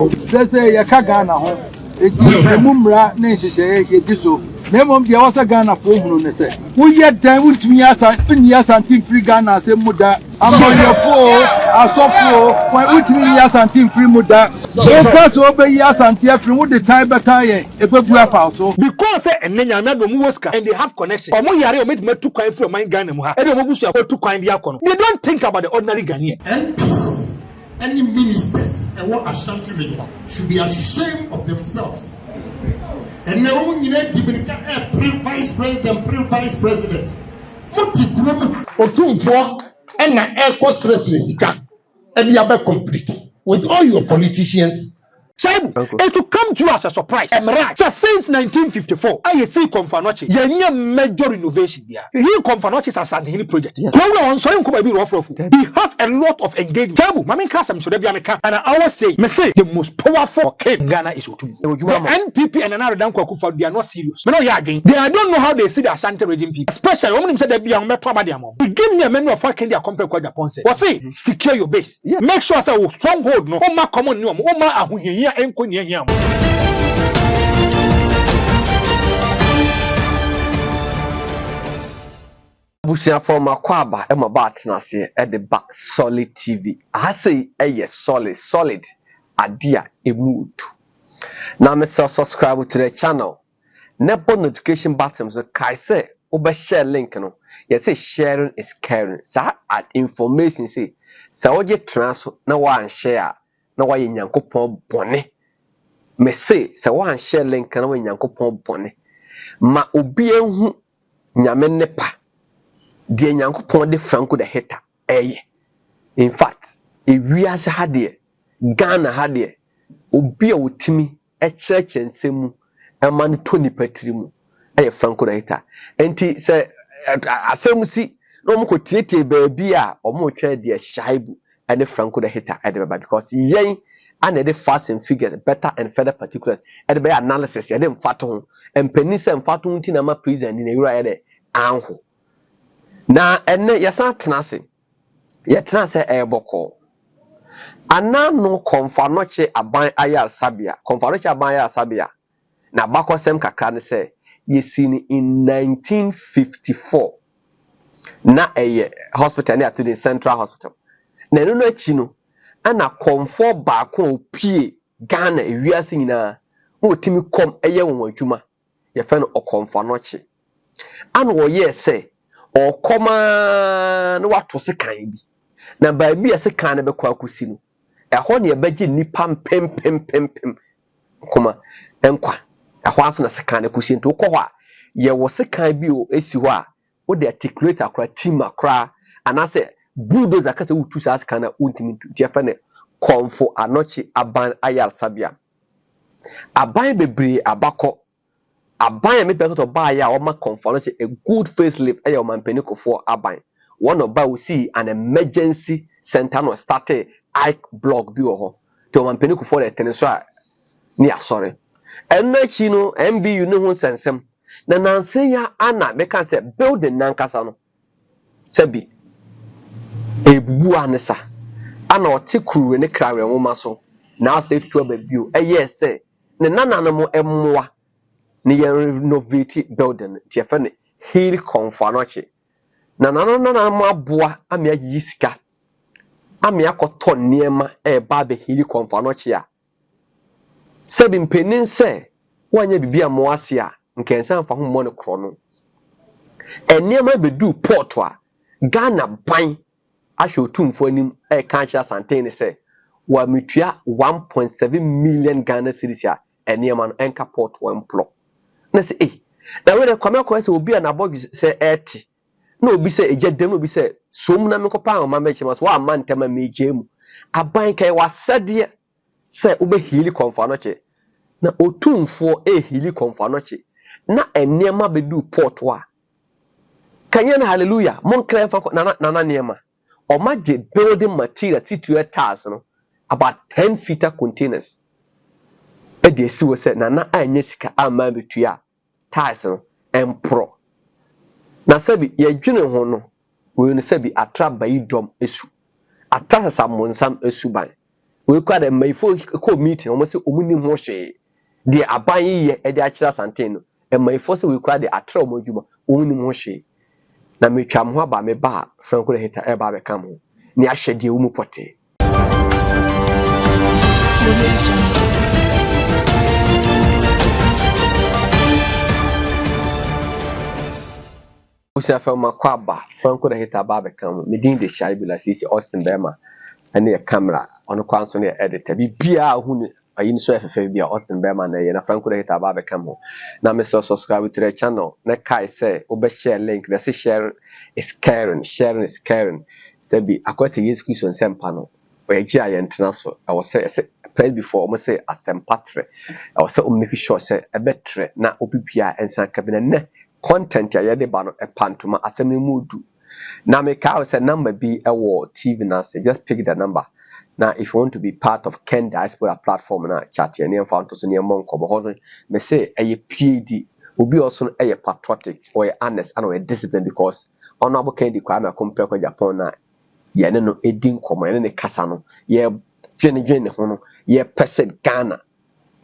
Say ya Ghana home. It's Mumra nation say it so. Name the was a Ghana for who say. We yet time with me as anti free Ghana say muda. I'm on your phone. I saw for when with me as anti free muda. So pass over years anti free with the time battalion. If we have so because and then another muska and they have connection. Omo yare o made me too kind from my Ghana mu ha. E dey omo busu afọ too kind dia kono. They don't think about the ordinary Ghanaian. MPs, any ministers and what Ashanti region should be ashamed of themselves. And now when you need to vice president. Otumfour and na echo stress and you are complete with all your politicians. Shameful. It will come to you as a surprise. So since 1954, I see Komfo Anokye. Major renovation there. He Komfo Anokye is a Sandhini project. He has a lot of engagement. Shameful. And I always say, the most powerful king in Ghana is Otumfour. The NPP and another Danko they are not serious. I don't know how they see the Ashanti region people. Especially when they say they be on Metro. You give me a menu of what can they compare with Japan say. What say? Secure your base. Yeah. Make sure say stronghold no. Oma common no. Oma ahuye. Busia from Akwaba Emma Batnase at the back solid TV. I say solid idea a mood. Now me subscribe to the channel. Never notification buttons so kai say over share link no. You say sharing is caring. So add information say so you transfer na one share. Na wa Nyankopon bone me say se wa share link na wa Nyankopon bone ma obi ehu nyame nepa de Nyankopon de franco the hater in fact ewiase ha de Ghana ha de obi a wotimi church ensemu e man to ni patiri mu franco the hater enti se asem si no mo ko tietie ba bi a o mo twa de shaibu and the franco the hater at the because yen and the fast and figures better and further particulars at the analysis ya dem fato and penisa and fato nti na ma prison ni ewura ya de anho na enne yasa tenase ye tenase eboko anano Komfo Anokye aban ayal sabia Komfo Anokye aban ayal sabia na bakosem kakra ne se yesini in 1954 na hospital near to the Central Hospital. Na no achi no ana Komfo baako opie Ghana ewiase nyina na otimi kom won adwuma ye fe no Komfo Anokye ana wo ye se okoma no wato se kan bi na ba bi se kan ne be kwa kusi no ɛhɔ ne ɛbɛgye nipa pem koma enkwa ɛhɔ aso na se kan ne kusi nto kɔ hɔ a ye wo se kan bi o esi hɔ a wo de articulate akra team akra anase bulldozer kata utu sa kana ultimate tiafa ne Komfo Anokye aban ayal sabia aban bebre abako aban me peto ba ya o ma Komfo Anokye a good facelift ayo man penikofo aban one of ba we see an emergency center no started Ike block bi ho to man penikofo de tene so a ni asore enachi no MBU ne ho sensem na nansen ya ana meka se building nankasa no sabi ebubu anesa ana ote kruwe ne krawe nwoma so na ase tutu ababio se ne nananamo emmoa ne ye renovate building tie fe ne Hill Komfo Anokye na nananamo aboa ame ayi sika ame akoto niema ba be Hill Komfo Anokye a sabi mpenin se wanya bibia mo ase a nkensan fa ho mo ne kro no eniema bedu port a Ghana ban ahwe Otumfour anim ka kya santene ne se wa metua 1.7 million Ghana cedis a eniema no enka port one plot na se na we kwame se obi na bogi se eti na obi se ejadem obi se som na mekopa ma meche mas wa man tema mejemu aban kai wasade se obe Hill Komfo Anokye na Otumfour Hill Komfo Anokye na eniema bedu port wa kanya na hallelujah mon kra fa na niema omaje building material tituye tiles no about 10 feet containers e de si wo se na anya sika ama betua tiles no empro na sabi ye dwene ho no we no sabi atra bayi dom esu atra samonsam esu ban we kwa the mayfo ko meeting almost omuni ho hwe de aban ye e de akira santen no e mayfo se we kwa de atra omodwuma omuni ho hwe na metwa mo ba me ba franco de hita e ba be kam ho ni ahye de wo mu pote Usa fama kwaba franco de hita ba be kam me din de shai bila sisi Austin Bema ane camera ono kwanso ne editor bibia hu ne ayi so efefe bia Austin Bema na ye na franco de hita ba be kam ho na me so subscribe to the channel na kai say obe share link na say sharing is caring say bi akwati Yesu Kristo nsempa no we gi aye ntena so I was say pray before almost say asempatre I was say make sure say ebetre na obibia ensan kabina ne content ya de ba no epantuma asem ne mudu na me ka say number be TV na say just pick the number. Now if you want to be part of Ken Diaspora platform na chat here near found to so near monko but me say a PhD will be also a patriotic or honest and a discipline because honorable Kendi Kwame compare ko Japan na ye no edin komo ye ne kasa no ye gene ho ye person Ghana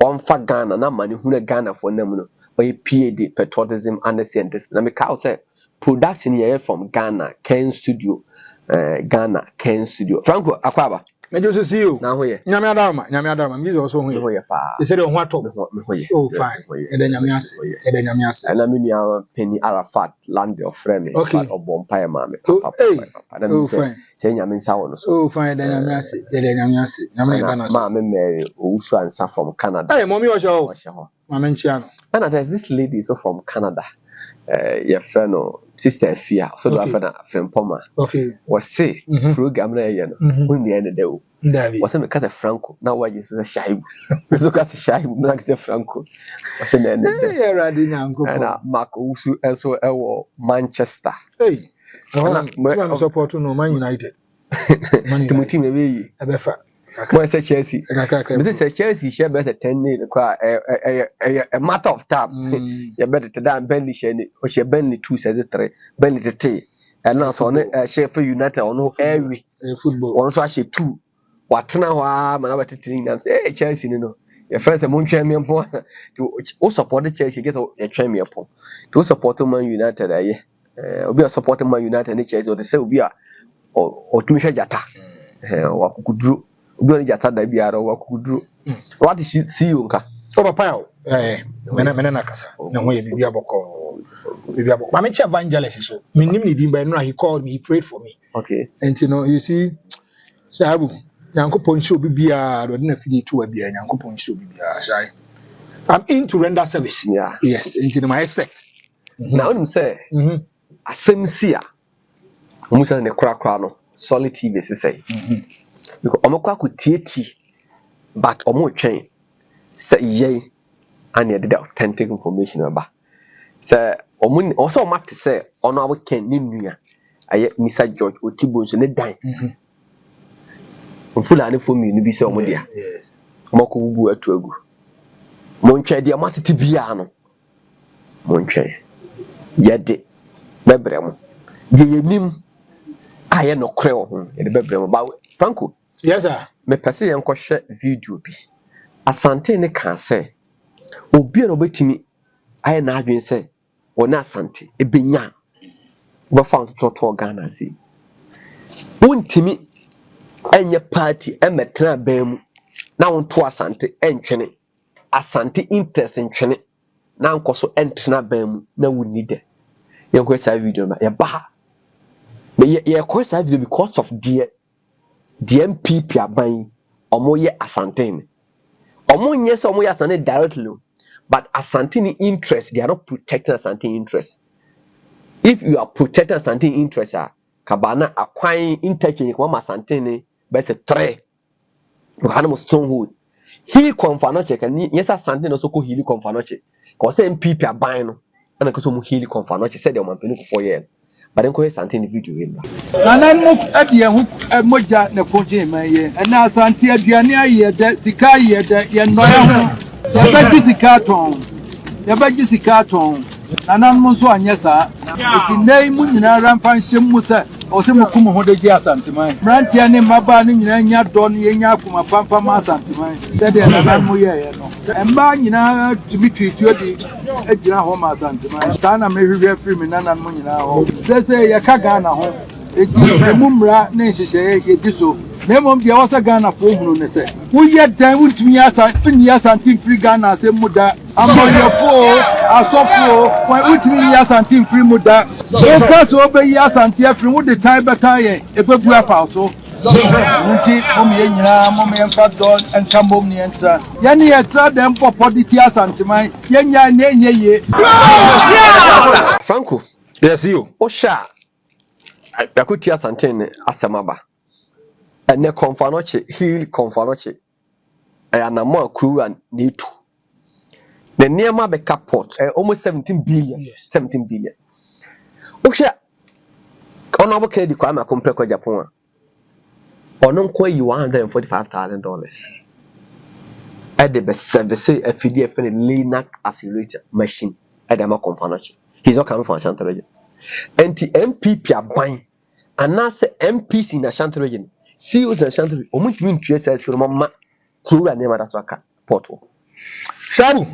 on fa Ghana na mani hu Ghana for nam no or PhD patriotism honesty and discipline. Na me ka say production here from Ghana Ken Studio Franco Akwaba me just see you na hoye nyame adama me also hoye pa e say de ho atop me hoye oh fine e de nyame ase and me nia Penny Arafat land of friend but obompa ma me papa na me say nyame nsa wo no so oh fine de nyame ase nyame ba na ma me Mary Owusu ansa from Canada hey mommy wo mama nchia no and there's this lady so from Canada your friend or sister Fia so do after friend Poma was say program na ye no when the end do was say me kata Franco now why Jesus Shaibu so kata Shaibu na kata Franco was say na end yeah radi nyanko and Mark Owusu also Manchester hey no support no Man United to team we ebefa Boy say Chelsea. But say Chelsea share better 10 nil cry a matter of time. You better to that Burnley share or share Burnley 2 says 3 Burnley 3 and now so Sheffield United on no every football also actually 2 what now man about to say Chelsea no your friends a moon champion point to support the Chelsea get a champion point to support Man United be a supporting Man United and Chelsea or the say be a or to Jata or Kudru Ubi jata da biara wa kudru what is see you nka o papa mena na kasa na ho ye bibia boko ma me che evangelist so me nim ni din ba no he called me he prayed for me okay and you know you see sabu yankopon show bibia do na fidi to bibia yankopon show bibia sai I'm into render service yes into my set na onim say asem sia omusa ne kra no solid TV say because omekwa ku tieti but omo twen say ye and ye the authentic information about say omo also matter say ono abo ken ni nua aye Mr George Otibo so ne dan Fulani for me bi say omo dia omako bubu atu agu mo ntwe dia matete bia no mo ntwe ye de bebrem de yenim aye no kre ho ye de bebrem ba Franco yes sir me pese yen kohwe video bi asante ne kan say obi na obetimi aye na adwen say wona asante ebenya bo found to Ghana say untimi enye party emetra bam na wonto asante entwene asante interest entwene na nkoso entena bam na wonni de yen ko say video ma ye ba me ye ko say video because of the MPP aban omo ye asante omo nye se omo ye asante directly but asante ni interest they are not protecting asante interest if you are protecting asante interest kabana akwan interchange kwa asante ni be se 3 you have no stronghold he Komfo Anokye kan yes asante no so ko heal Komfo Anokye ko se MPP aban no ana ko so mu heal Komfo Anokye said the man penu for year but then ko asante ni video him nanan mo adie hu moja na koje maye na asante aduane aye da sika aye da ye noya ho ya ba sika ton nanan mo so anya sa ikinai mu nyina ran fan hyem mu sa Osimu kumu hode gi asanteman. Mrantia ne maba ne nyina nya do ne yenya akuma pampa asanteman. Sede na na mo ye no. Emba nyina tumi twitio di agyina ho ma asanteman. Sa na mehwehwe free me nana mo nyina ho. Sese ye ka Ghana ho. Eti emumra ne nhyehyɛ ye di so. Memom dia wasa Ghana fo hunu ne se. Wo ye dan wuntumi asantim free Ghana asem muda. Amoyefo asofo wa wuntumi ni asantim free muda. Because obey asanti free wo the time better ye ebebu afa so. Nti omi enyina momi emfa don enkambom ni entra. Ye ne ye tra dem popodity asantiman ye nya na enye ye. Franco. Yes you. Osha yakuti asantene asemaba. Ene konfanoche heal konfanoche. Anamo akru an nitu. The nearma be port almost 17 billion. Yes. 17 billion. Osha Honorable Kennedy Kwame Akompreko Japan. Onon kwa you $145,000. At the best service a FDF and Linac accelerator machine at the Confanoche. He's not coming from Ashanti region. And the MPP are buying and now say MPs in Ashanti region. CEOs in Ashanti region. Omuch mean to from Mama through a name at Aswaka portal. Shabu.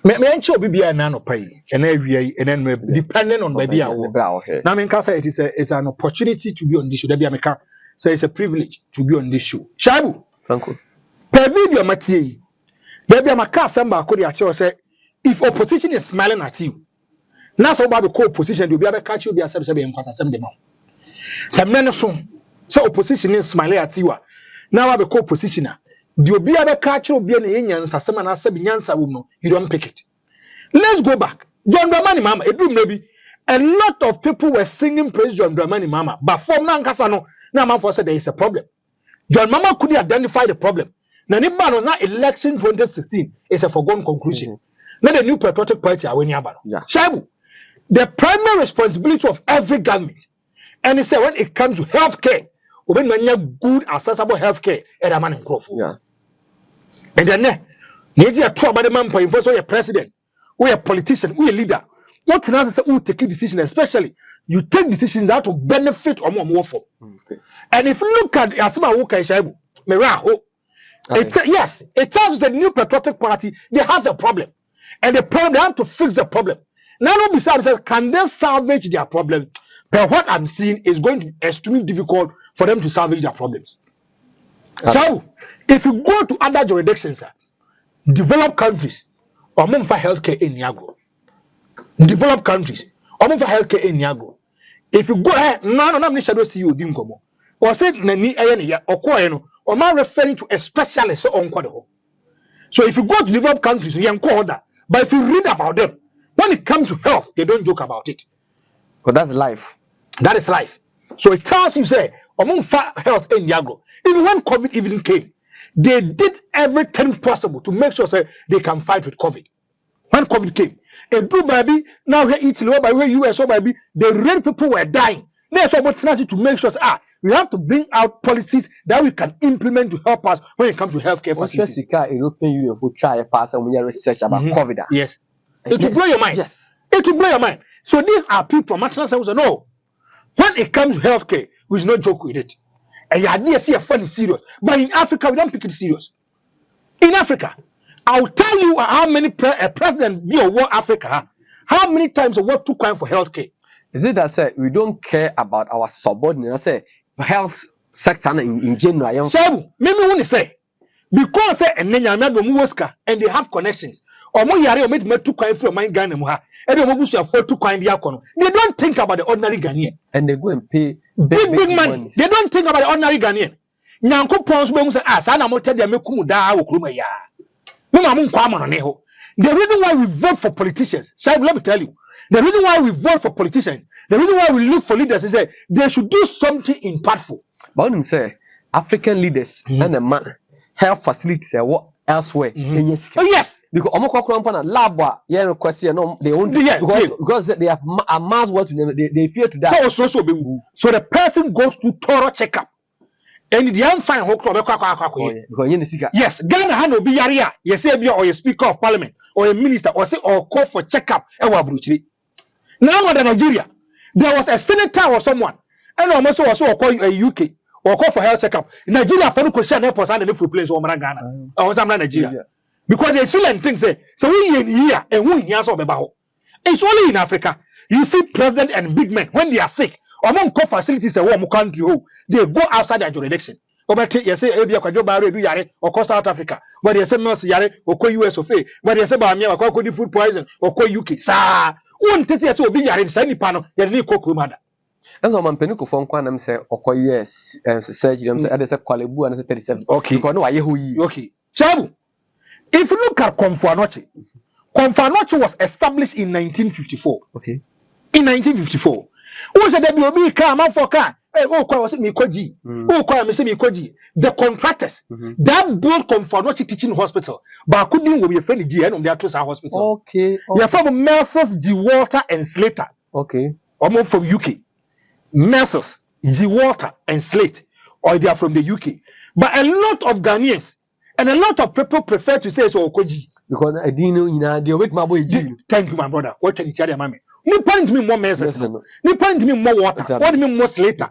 Me encho bibia na no pay and every and then depending on baby now me can say it's an opportunity to be on this show. There be America say it's a privilege to be on this show. Shabu, Franco. Per video Matthew. There be America samba ko dey say if opposition is smiling at you. Now so about the co-opposition you be able catch you be accept be enkwata sem dem. Sem na so opposition is smiling at you. Now about the co-opposition the obi abeka kire obi na yenyansa sema na asabi nyansa wo no you don't pick it. Let's go back. John Dramani Mama edum maybe a lot of people were singing praise John Dramani Mama but from na nkasa no na man for say there is a problem. John Mama couldn't identify the problem. Na ni ba no na election 2016 is a foregone conclusion. Now the new patriotic party are winning about. Shaibu, the primary responsibility of every government and it's when it comes to healthcare when you have good accessible healthcare at a man in Komfo. Yeah. And then, need you talk about the man for a president, we a politician, we a leader. What now is who take decisions, especially you take decisions that will benefit or more for. Okay. And if you look at Asima Woka Shaibu, Meraho, yes, it tells the new patriotic party they have a problem, and the problem they have to fix the problem. Now, besides says, can they salvage their problem? But what I'm seeing is going to be extremely difficult for them to salvage their problems. So, if you go to other jurisdictions, developed countries, or more for healthcare in Niagara, developed countries, or more for healthcare in Niagara. If you go ahead, no, I'm shadow CEO Dinkomo, or say Nani Ayania, or Koeno, or man referring to a specialist on Quadaho. So, if you go to developed countries, you can order, but if you read about them, when it comes to health, they don't joke about it. But that's life. That is life. So it tells you, say, among health in Niagara, even when COVID even came, they did everything possible to make sure say, they can fight with COVID. When COVID came, and do baby, now we're eating over by US, or baby, the real people were dying. There's opportunity to make sure, we have to bring out policies that we can implement to help us when it comes to healthcare facilities. European Union for try pass and we research about COVID. Yes. It will blow your mind. Yes. It will blow your mind. So these are people, no. When it comes to healthcare, we should not joke with it. And you idea see a funny serious. But in Africa, we don't pick it serious. In Africa, I'll tell you how many president be over Africa, how many times the world took time for healthcare. Is it that say we don't care about our subordinates, say health sector in general? So, maybe when they say, because say and then they have connections. Or more yare or make two kind from my Ghana muha. And they don't think about the ordinary Ghanaian. And they go and pay big money. They don't think about the ordinary Ghanaian. Nyanko pons be say sana mo tede me kumu da wo kruma ya. Me ma mun kwa mo no. The reason why we vote for politicians, Shai, let me tell you. The reason why we vote for politicians, the reason why we look for leaders is that they should do something impactful. But when say African leaders and the man health facilities what elsewhere. Yes, because Omokokrampa lab question no they won't because they have a mad what they fear to die. So the person goes to thorough checkup. And the unfine yes, Ghana had no be area, yes, or a speaker of parliament, or a minister, or say or call for checkup. Now in Nigeria, there was a senator or someone, And almost also call UK or call for health checkup. Nigeria for the question airports and the full place or Ghana. I was Nigeria. Because they feel and think say, so we in here and we here so about. It's only in Africa. You see president and big men when they are sick, among co facilities a warm country, they go outside their jurisdiction. You say Abia Kwajo Bare do yare or South Africa, where you say North Yare or US of A, where you say Bamia or food poison or UK. Sa one test will be yare in Sani Pano, Yanni Kokumada. And so man penuko phone quantum say yes surgery and say Kwalebu and 37. Okay. Okay. Chabu. If you look at Komfo was established in 1954. Okay. In 1954. Who said that will be car man for car? Oh, was it Mikoji? Oh, Mikoji. The contractors that built Komfo teaching hospital, but couldn't will be a friendly GN on their Tosa hospital. Okay. You're from Mercer's, G. Walter, and Slater. Okay. Or more from UK. Mercer's, G. Walter, and Slate, or they are from the UK. But a lot of Ghanaians and a lot of people prefer to say so Okoji. Because I didn't know they wait my boy G. Thank you, my brother. What can you tell your mommy? You point me more Mercer's. You point me more water. What do you mean more Slater?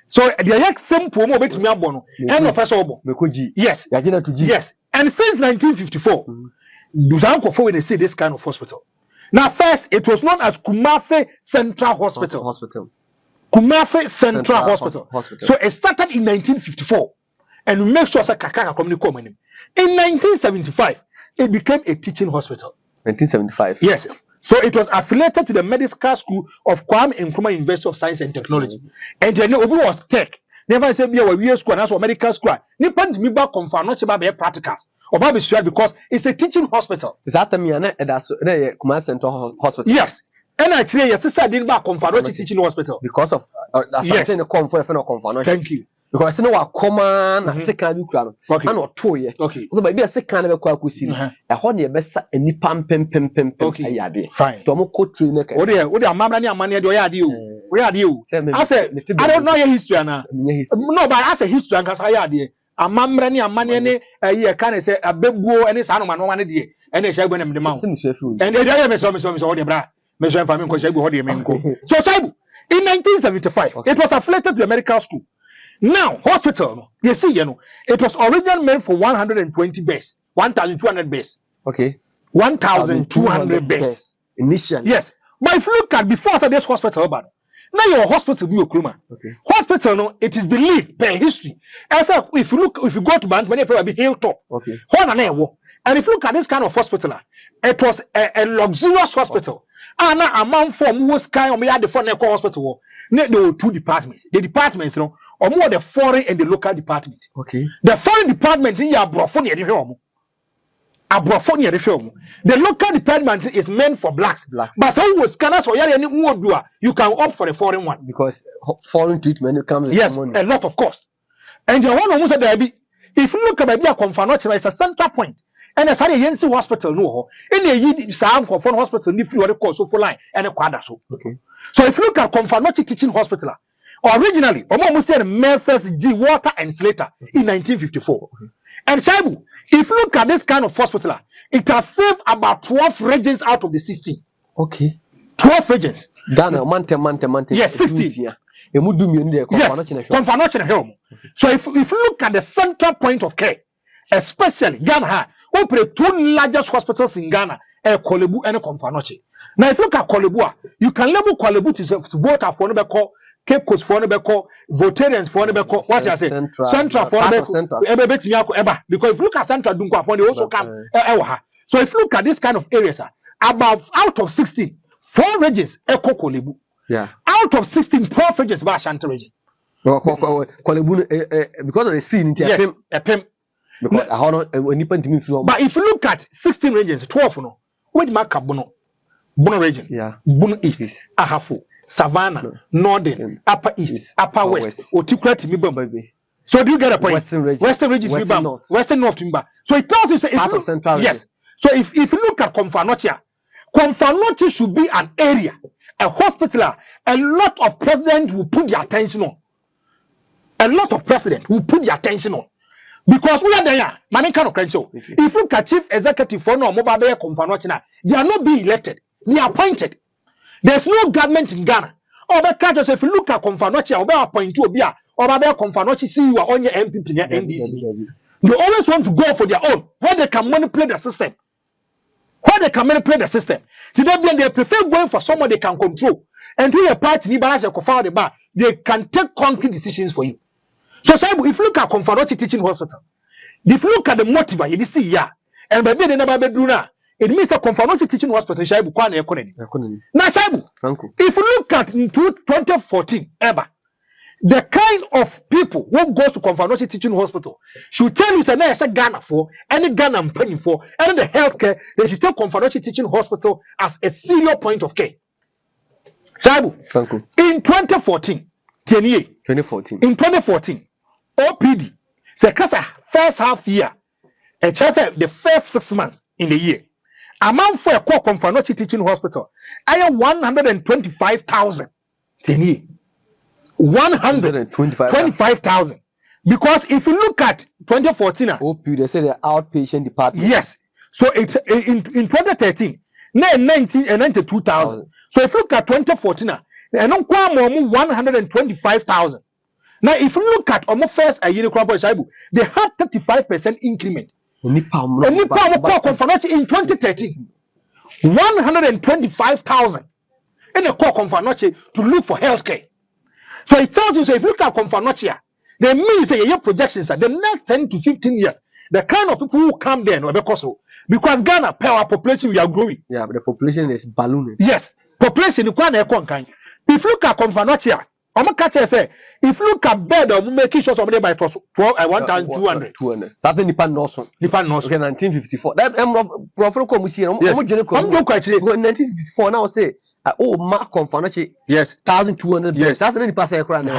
So the exact simple more bet me abono. And of us obo. Mekoji. Yes. Yajina to G. Yes. And since 1954, Duzanko for when they see this kind of hospital. Now first, it was known as Kumasi Central Hospital. Kumasi Central Hospital. So it started in 1954. And we make sure that Kakaka communicate. In 1975, it became a teaching hospital. 1975. Yes. So it was affiliated to the medical school of Kwame Nkrumah University of Science and Technology. And then Obi was tech. Never said we are school and that's medical school. Nippon me back confirm not about practicals. Or Baby Sweat because it's a teaching hospital. Is that me and that's Kumasi Central Hospital? Yes. And actually your sister didn't back confirm not teaching hospital. Because of that's something the Komfo. Thank you. Because I know what common second you can. Okay. And or 2 years. Okay. So maybe a second of a quakusi. A honey best and ni pam. Okay. Fine. Tomo country neck. What are Mamma money do you? Where are you? I said, I don't know your history now. No, but I say history and I did. A mamrani, a money, a year can say a bebu and his animal no one day. And they shall go in the mountain. And they are Mr. Bra. Measure family because you go. So in 1975, it was affiliated to the medical school. Now, hospital, you see, it was originally meant for 120 beds, 1,200 beds. Okay. 1,200 beds. Initially. Yes. But if you look at before this hospital, now your hospital be Okruma. Okay. Hospital, no, it is believed per history. As if you go to Bank, when you be hilltop. Okay. And if you look at this kind of hospital, it was a luxurious hospital. And now a man from was kind of me at the front hospital. There were 2 departments. The departments, or more the foreign and the local department. Okay. The foreign department in Abrofonia the film. Abrofonia the film. The local department is meant for blacks. But some was scanners or you can opt for the foreign one. Because foreign treatment comes with yes, money. A lot of cost. And the one almost said there be if you look at the Komfo, it's a central point. And as a Yensi hospital, no, in the Sam Komfo hospital, if you want to call so for line and a quadra so. Okay. So if you look at Komfo teaching hospital, originally, almost said Mercer's, G. Walter, and Slater in 1954. Okay. And Shaibu, if you look at this kind of hospital, it has saved about 12 regions out of the 16. Okay. 12 regions. Dana, monte. Yes, 16. Yes, Komfo. So if you look at the central point of care, especially Ghana, we pray 2 largest hospitals in Ghana, Kolebu and Komfo. Now, if you look at Kolebu, you can label Kolebu to voter for Nebeko, Cape Coast for Nebeko, Votarians for Nebeko, what I say, Central for Nebeko, because if you look at Central Dunkwa, they also come. So if you look at this kind of areas, about out of 16, 4 regions, Eko Kolebu. Yeah. Out of 16, 12 regions, by Ashanti region. Kolebu, because of the scene, yes, a pimp. Because I don't but if you look at 16 regions, 12, no, wait, Makabono. Bono region, yeah. Bono East, Ahafo, Savannah, Northern, Upper East, Upper West, Otikrat Mibamba. So do you get a point? Western region, Western North Timber. So it tells you, say, part of Central region. Yes. So if you look at Komfo should be an area, a hospital, a lot of presidents will put their attention on. A lot of presidents will put their attention on. Because we are there, man, kind of show. If you look at chief executive for no mobile Komfo, they are not being elected. They are appointed. There's no government in Ghana or be catch us if you look at Komfo Anokye or be appoint to Obia or be Komfo Anokye see you are on your MPP near NDC. They always want to go for their own where they can manipulate the system. Where they can manipulate the system. Today they prefer going for someone they can control. And to your party, they can take concrete decisions for you. So if you look at Komfo Anokye Teaching Hospital, if you look at the motive, you see yeah, and by the never bedroom, it means a Komfo Anokye Teaching Hospital. Now, if you look at in 2014, ever, the kind of people who goes to Komfo Anokye Teaching Hospital should tell you that a Ghana for any Ghana I'm paying for, and the healthcare, they should take Komfo Anokye Teaching Hospital as a serious point of care. Shaibu, in 2014, 2014. In 2014, OPD, the first half year, and the first 6 months in the year, amount for a core Komfo Anokye Teaching Hospital, I have 125,000. 125,000. Because if you look at 2014, OPD, they say the outpatient department. Yes. So it's in 2013, 92,000. So if you look at 2014, and 125,000. Now, if you look at almost first a year, they had 35% increment. In 2013, 125,000 in a core Komfo Anokye to look for healthcare. So it tells you, so if you look at Komfo Anokye, they mean say your projections are the next 10 to 15 years, the kind of people who come there, because Ghana, our population, we are growing. Yeah, but the population is ballooning. Yes, population is quite a kind. If you look at Komfo Anokye, I'm a catcher say, if you look at bed or making sure somebody by 1,200. 200. Something depend also. Depend also. Okay, 1954. That Professor Commission. Yes. I'm 1954 now say. Mark Komfo Anokye. Yes. 1,200. Yes. That's the pass around.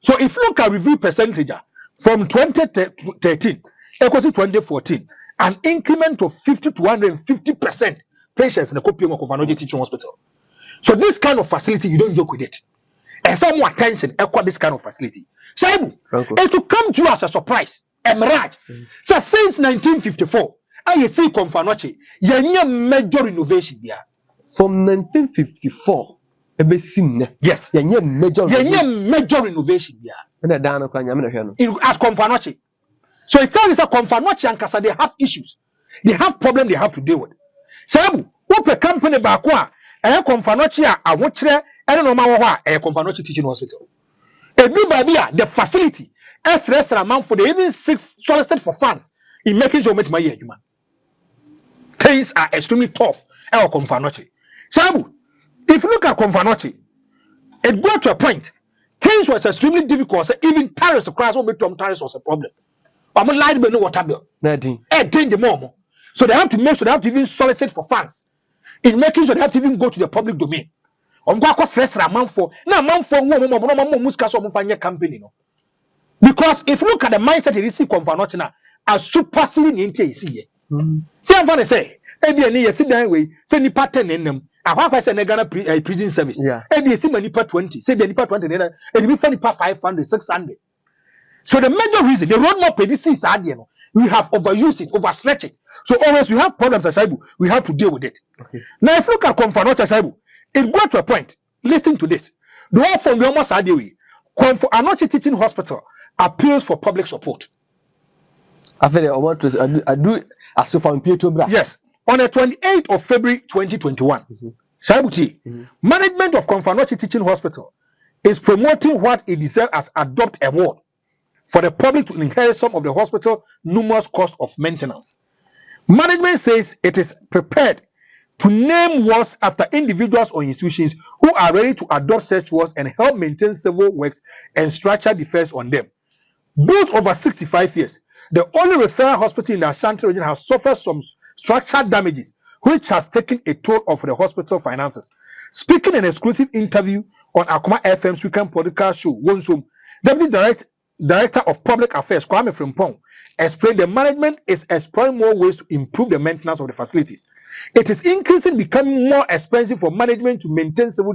So if you look at review percentage from 2013 equals to 2014, an increment of 50 to 150% patients in the copy of Komfo Anokye Teaching Hospital. So this kind of facility, you don't joke with it. And some more attention equal this kind of facility. Shaibu, it will come to you as a surprise, a mirage. So since 1954, I see Komfo Anokye, you major innovation there. From 1954, yes, major innovation there. At Komfo Anokye. So it tells us that Komfo Anokye and Kasa, they have issues, they have problems they have to deal with. Shaibu, what a company back one, and Komfo Anokye, I want to. I don't know how a Komfo Anokye Teaching Hospital. A new baby, the facility, as rest amount for the even solicited for funds in making sure my year. Things are extremely tough. Our Komfo Anokye. Shabu, if you look at Komfo Anokye, it got to a point. Things was extremely difficult. So even tariffs across all the tariffs was a problem. I'm not lying about no water bill. The more. So they have to make sure they have to even solicit for funds in making sure they have to even go to the public domain. Because if you look at the mindset you see Komfo Anokye now, as super silly in see. See, I'm gonna say, maybe sit down way, say ni pattern in them. I say Ghana prison service. Yeah. Maybe see money per 20, say the nipa 20, and be funny per 500, 600. So the major reason the roadmap this is we have overused it, overstretched it. So always we have problems as we have to deal with it. Okay. Now if you look at Komfo Anokye, it got to a point. Listen to this. The one from the almost Komfo Anokye Teaching Hospital appeals for public support. I want to do as from Pietro. Yes. On the 28th of February 2021, management of Komfo Anokye Teaching Hospital is promoting what it deserves as Adopt Award for the public to inherit some of the hospital's numerous costs of maintenance. Management says it is prepared to name wards after individuals or institutions who are ready to adopt such wards and help maintain civil works and structural defense on them. Built over 65 years, the only referral hospital in the Ashanti region has suffered some structural damages, which has taken a toll of the hospital finances. Speaking in an exclusive interview on Akoma FM's weekend podcast show, Wonsum, Deputy Director of Public Affairs, Kwame Frimpong, explained the management is exploring more ways to improve the maintenance of the facilities. It is increasingly becoming more expensive for management to maintain civil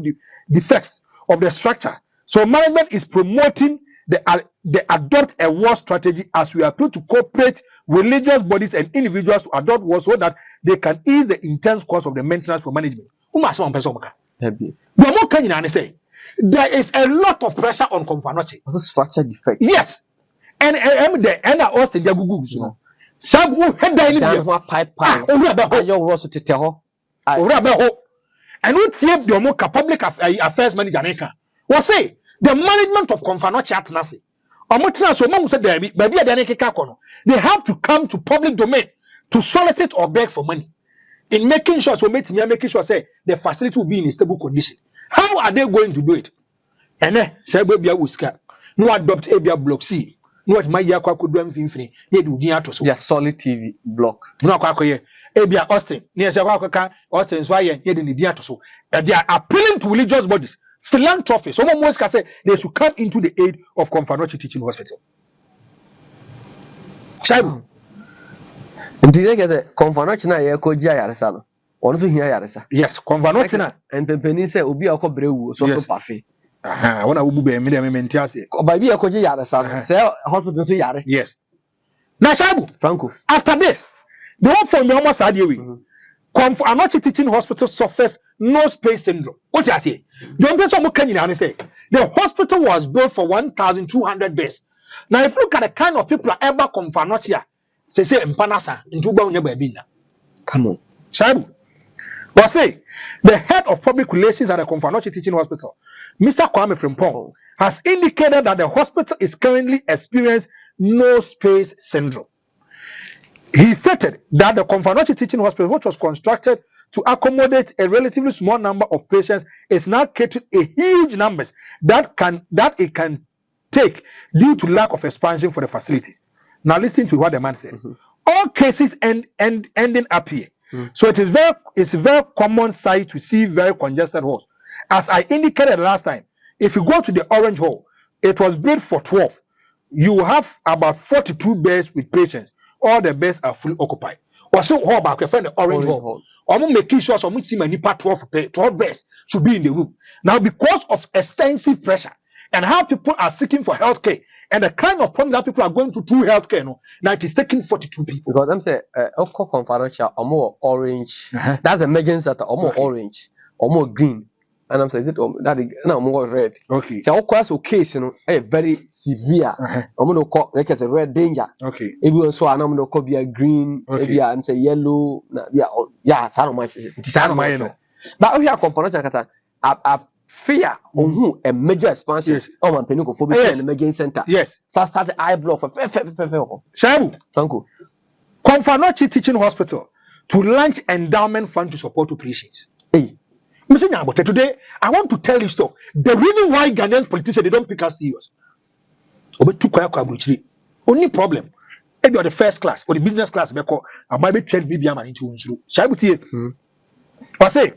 defects of the structure. So management is promoting the Adopt a War strategy as we appeal to corporate, religious bodies and individuals to adopt war so that they can ease the intense cost of the maintenance for management. there is a lot of pressure on Komfo Anokye. Also structure defect. Yes. And Austin they Google so. Sab who head down Dan ho pipeline. Ayo wo so tete ho. Owura be ho. And what tie the omo public affairs manager neka. We say the management of Komfo Anokye atnase. Omo tena so omo say there be e dey keka kono. They have to come to public domain to solicit or beg for money. In making sure making sure say the facility will be in a stable condition. How are they going to do it? And say bia wuska. No adopt Abia block C. No what my yakwa could do anything. They do so. Yeah, solid TV block. No akwa Abia Austin. Near Shawaka Austin is why you need the so. They are appealing to religious bodies, philanthropy. Someone most can say they should come into the aid of Komfo Anokye Teaching Hospital. Shaibu. Ndire geze Komfo Anokye na ye ko ji ayaresa no. Ono so hia ayaresa. Yes, Komfo Anokye na. Empempeni se obi akobere wu so so pafe. Aha, wona wo bu be me dem menti ase. Oba bi akoji yaresa no. Se hospital so yare. Yes. Na Shaibu, Franco. after this, the one for me almost had we. Komfo Anokye Teaching Hospital suffers no space syndrome. What you say? The only person who can say the hospital was built for 1,200 beds. Now, if you look at the kind of people ever Komfo Anokye, say Mpanasa into Baunya Babina. Come on. Shaibu. But say the head of public relations at the Komfo Anokye Teaching Hospital, Mr. Kwame Frimpong, has indicated that the hospital is currently experiencing no space syndrome. He stated that the Komfo Anokye Teaching Hospital, which was constructed to accommodate a relatively small number of patients, is now catering a huge numbers that it can take due to lack of expansion for the facilities. Now listen to what the man said. All cases ending up here. So it's a very common sight to see very congested halls. As I indicated last time, if you go to the Orange Hall, it was built for 12. You have about 42 beds with patients. All the beds are fully occupied. Also, how about the Orange Hall? I'm making sure some 12 beds should be in the room. Now, because of extensive pressure and how people are seeking for healthcare and the kind of problem that people are going through healthcare, now it is taking 42 people. Because I'm saying, Komfo Anokye are more orange. That's emergency that are more orange or more green. And I'm saying, is it that now more red? Okay. So, of course, case, very severe. I'm going to call like a red danger. Okay. Everyone saw I'm going to call be a green. Maybe I'm say yellow. Yeah, son of my. But we have Komfo Anokye I fear on who a major expansion. Oh, man, penikophobia and emergency center. Yes. So I started eye block for Shabu. Franco. Komfo Anokye Teaching Hospital to launch endowment fund to support operations. Hey. But today, I want to tell you stuff. The reason why Ghanaian politicians they don't pick us serious. Only problem. If you are the first class or the business class, I might be 12 BBM into Shall I say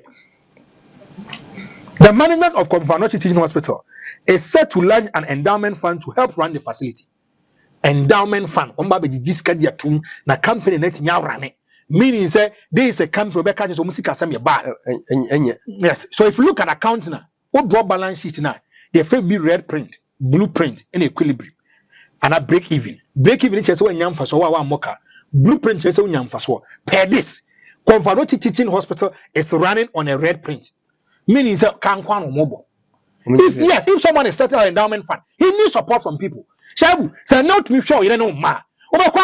the management of Komfo Anokye Teaching Hospital is set to launch an endowment fund to help run the facility. Endowment fund. Na company net run. Meaning, say, there is a company where catches almost yes. So if you look at account now, what draw balance sheet now, they will be red print, blueprint, and equilibrium. And a break even. Break even is when yam for so one mocha. Blueprint is when yam for so. Per this, Komfo Anokye Teaching Hospital is running on a red print. Meaning, say, can't or mobile. If someone is starting an endowment fund, he needs support from people. Shabu, say no to me sure you don't know ma. Means that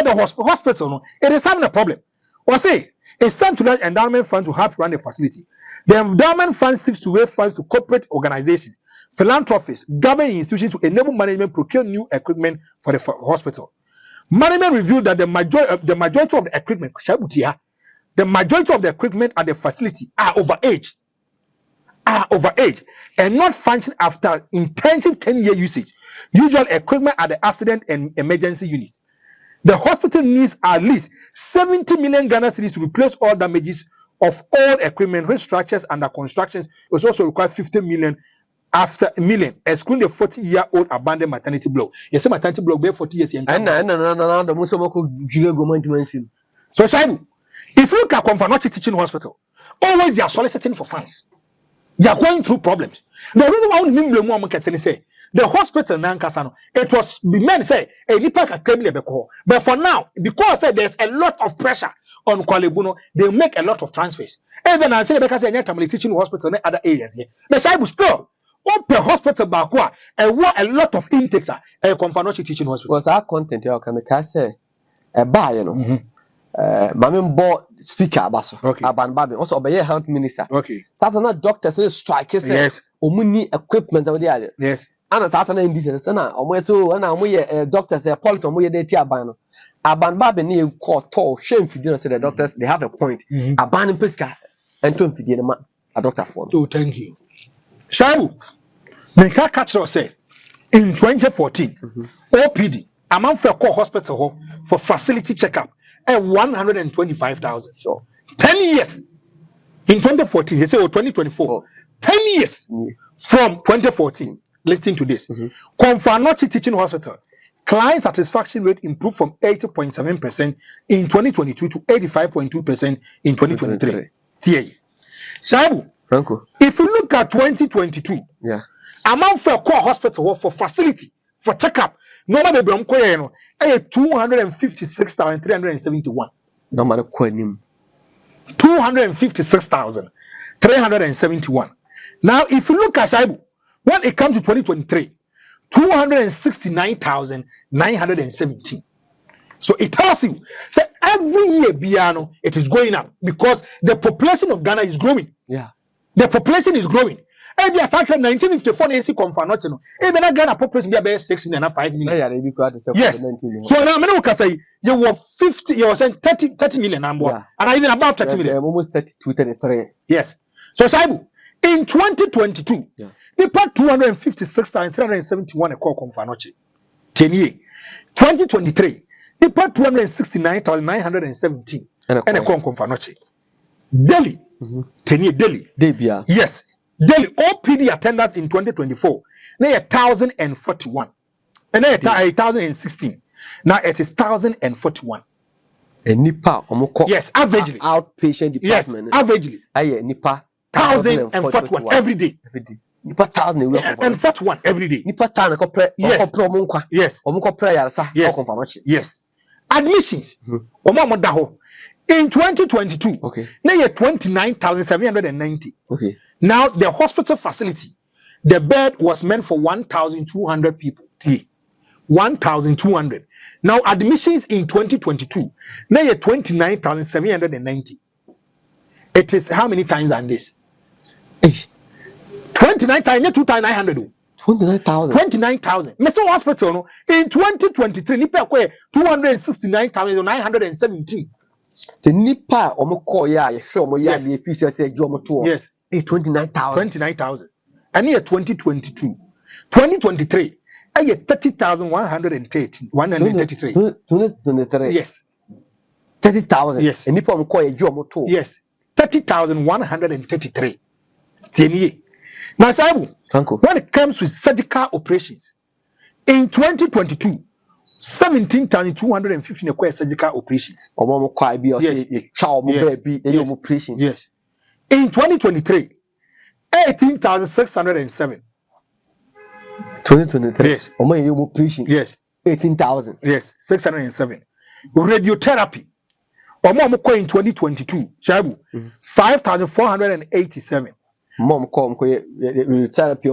the hospital no, it is having a problem. Or say it's time to launch endowment fund to help run the facility. The endowment fund seeks to raise funds to corporate organizations, philanthropists, government institutions to enable management procure new equipment for the hospital. Management revealed that the majority of the equipment, at the facility are overaged and not function after intensive 10-year usage. Usual equipment at the accident and emergency units. The hospital needs at least 70 million Ghana cedis to replace all damages of all equipment, which structures under constructions was also require 50 million excluding the 40-year-old abandoned maternity block. You say maternity block be 40 years. So Shaibu, if you look at Komfo Anokye Teaching Hospital, always they are soliciting for funds. They are going through problems. The reason why we say the hospital Nankasano, it was men say but for now, because there's a lot of pressure on Kwalebuno, they make a lot of transfers. Even I say because I family teaching hospital in other areas here. But I will still open hospital back and what a lot of intakes are a Komfo teaching hospital. Was our content here can make us say a buy, you know. Mammy bought speaker abaso. Okay. Aban Babi also obey health minister. Okay. Saturday doctors say strike. Yes. Omuni equipment over there. Yes. And Saturday in this na omweso na omoye doctors say police omoye dey tia aban no. Aban Babi na e call tall Shameful you know say the doctors they have a point. Aban pesca and to fidie na a doctor for. So thank you. Shabu. Me ka catch us say in 2014 OPD amount for call hospital for facility checkup at 125,000. So 10 years. In 2014, they say 2024. 10 years from 2014. Listen to this. Komfo Teaching Hospital. Client satisfaction rate improved from 80.7% in 2022 to 85.2% in 2023. Shabu, if you look at 2022, amount for core hospital for facility for checkup, normally be 256,371. Normally kwanim 256,371. Now, if you look at Shaibu, when it comes to 2023, 269,917. So it tells you, say every year, Biano, it is going up because the population of Ghana is growing. Yeah. The population is growing. And they are starting 1954 AC Komfo no. Even Ghana population be about 6 million and 5 million. Yes. So now I can say you were 50, you were saying 30 million and more. And even about 30 million. Almost 32, 33. Yes. So Saibu, in 2022, people 256,371 a call Komfo no. 10 years. 2023, people 269,917 and a call Komfo no. Delhi, 10 years Delhi. Yes. Daily OPD attendance in 2024, now 1,041, and now 1,016. Now it is 1,041. A nipa yes, averagely outpatient department. Yes, averagely. Aye, nipa 1,041 every day. Nipa 1,041 every day. Nipa 1,000 yes. Yes. Yes. Admissions. In 2022, now 29,790. Okay. Now, the hospital facility, the bed was meant for 1,200 people. 1,200. Now, admissions in 2022, now 29,790. It is how many times than this? 29 times, 2,900. 29,000. 29,000. Mr. Hospital, no, in 2023, nipa 269,917. The nipa call ya the official say yes. 29,000. 29,000. And here 2022. 2023. I get 30,130. 133. 2023. Yes. 30,000. Yes. And nipa call ya jomo. Yes. 30,133. Now, Sabu, when it comes to surgical operations, in 2022, 17,250 surgical operations. Yes. In 2023, 18,607. 2023. Yes. Yes. 18,000. Yes. 607. Radiotherapy. In 2022, Shabu, 5,487. Mom come radiotherapy.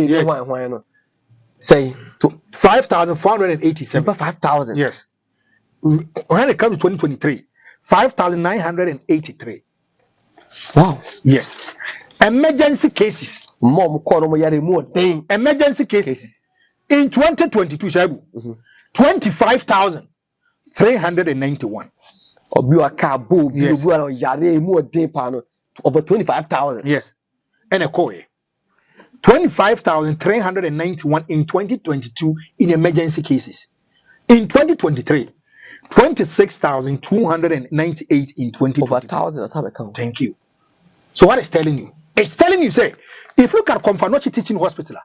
Yes. Say 5,487. 5,000. Yes. When it comes to 2023, 5,983. Wow. Yes. Emergency cases. Mom call more thing. Emergency cases. In 2022, Shabu, 25,391. Yes. Over 25,000. Yes. And a call. 25,391 in 2022 in emergency cases. In 2023, 26,298 in 2022. Over 1,000. Thank you. So what it's telling you? It's telling you, say, if you look at Komfo Teaching Hospital,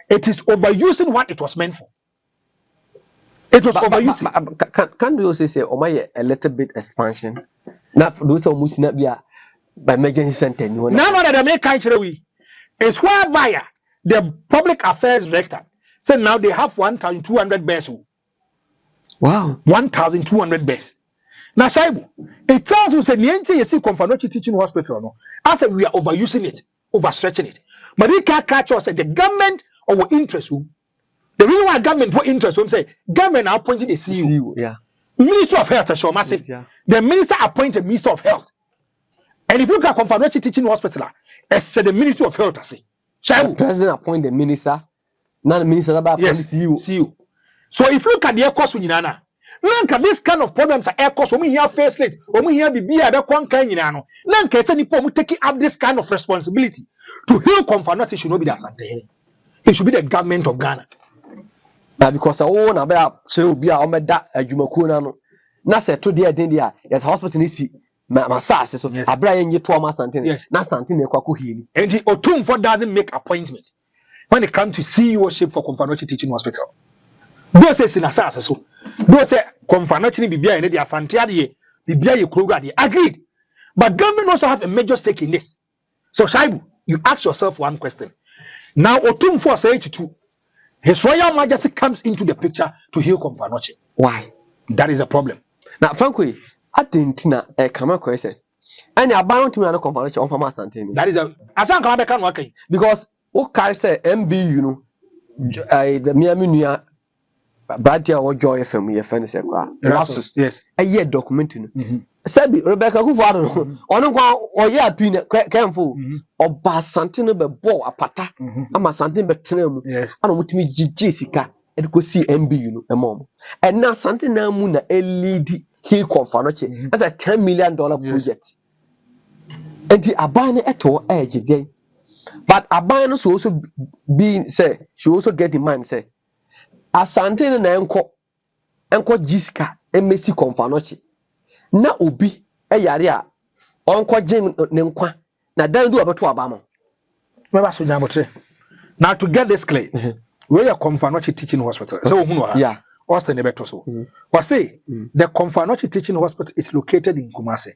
it is overusing what it was meant for. It was overusing. Can you also say, a little bit expansion? Not for those who not be by emergency center. Now that they make country, it's whereby the public affairs director said now they have 1,200 beds. Wow. 1,200 beds. Now, Shaibu, it tells us that the entire Komfo teaching hospital, no, I said we are overusing it, overstretching it. But they can't catch us at the government or interest. The reason why government for interest, we say government appointed the CEO. Yeah. Minister of Health, show massive. Yeah. The minister appointed Minister of Health. And if you look at Komfo teaching hospital, it's the Ministry of Health. The president appoint the minister, not the minister about CEO. So if you look at the air cost, Nanka this kind of problems are air cost. We here face late. We here be the kwanka nyinano. Nanka it's any problem taking up this kind of responsibility to heal Komfo. It should not be that something. It should be the government of Ghana. Now because I want to be a omeda adwumakuo no. Na se to there den there. Yes hospital is massage so Abraham you to ama something. Yes. Na something e kwa ko heal. And the Otumfour doesn't make appointment when it comes to CEO-ship for Komfo teaching hospital. Those say sinasasa so. Those say Komfo ni bibia ene dia asante ade bibia ye krogu ade. Agreed. But government also have a major stake in this. So Shaibu, you ask yourself one question. Now Otumfour say to His Royal Majesty comes into the picture to heal Komfo. Why? That is a problem. Now frankly, I think na kama ko say. Any aban to na Komfo on fama asante ni. That is a asan kama be kan wa kan. Because what can say MBU no the Miami nua Badia or Joy FM ye fan say kwa. Yes. A year document no. Sabi Rebecca Kufuado ono kwa oye apine Komfo oba asante no be ball apata ama asante be tena mu ana mutimi gigi sika e ko see MBU no emom and na asante na mu na lead he Komfo that's a $10 million project and the abane eto ejide but abane no so also be say she also get in mind say asante na enko giska emesi Komfo na obi yare a onko gin ne nkwa na dan du obeto abamo Remember so nyamotre. Now to get this clear, we are Komfo teaching hospital. So yeah. Austin Nebeto so. We say the Komfo teaching hospital is located in Kumasi,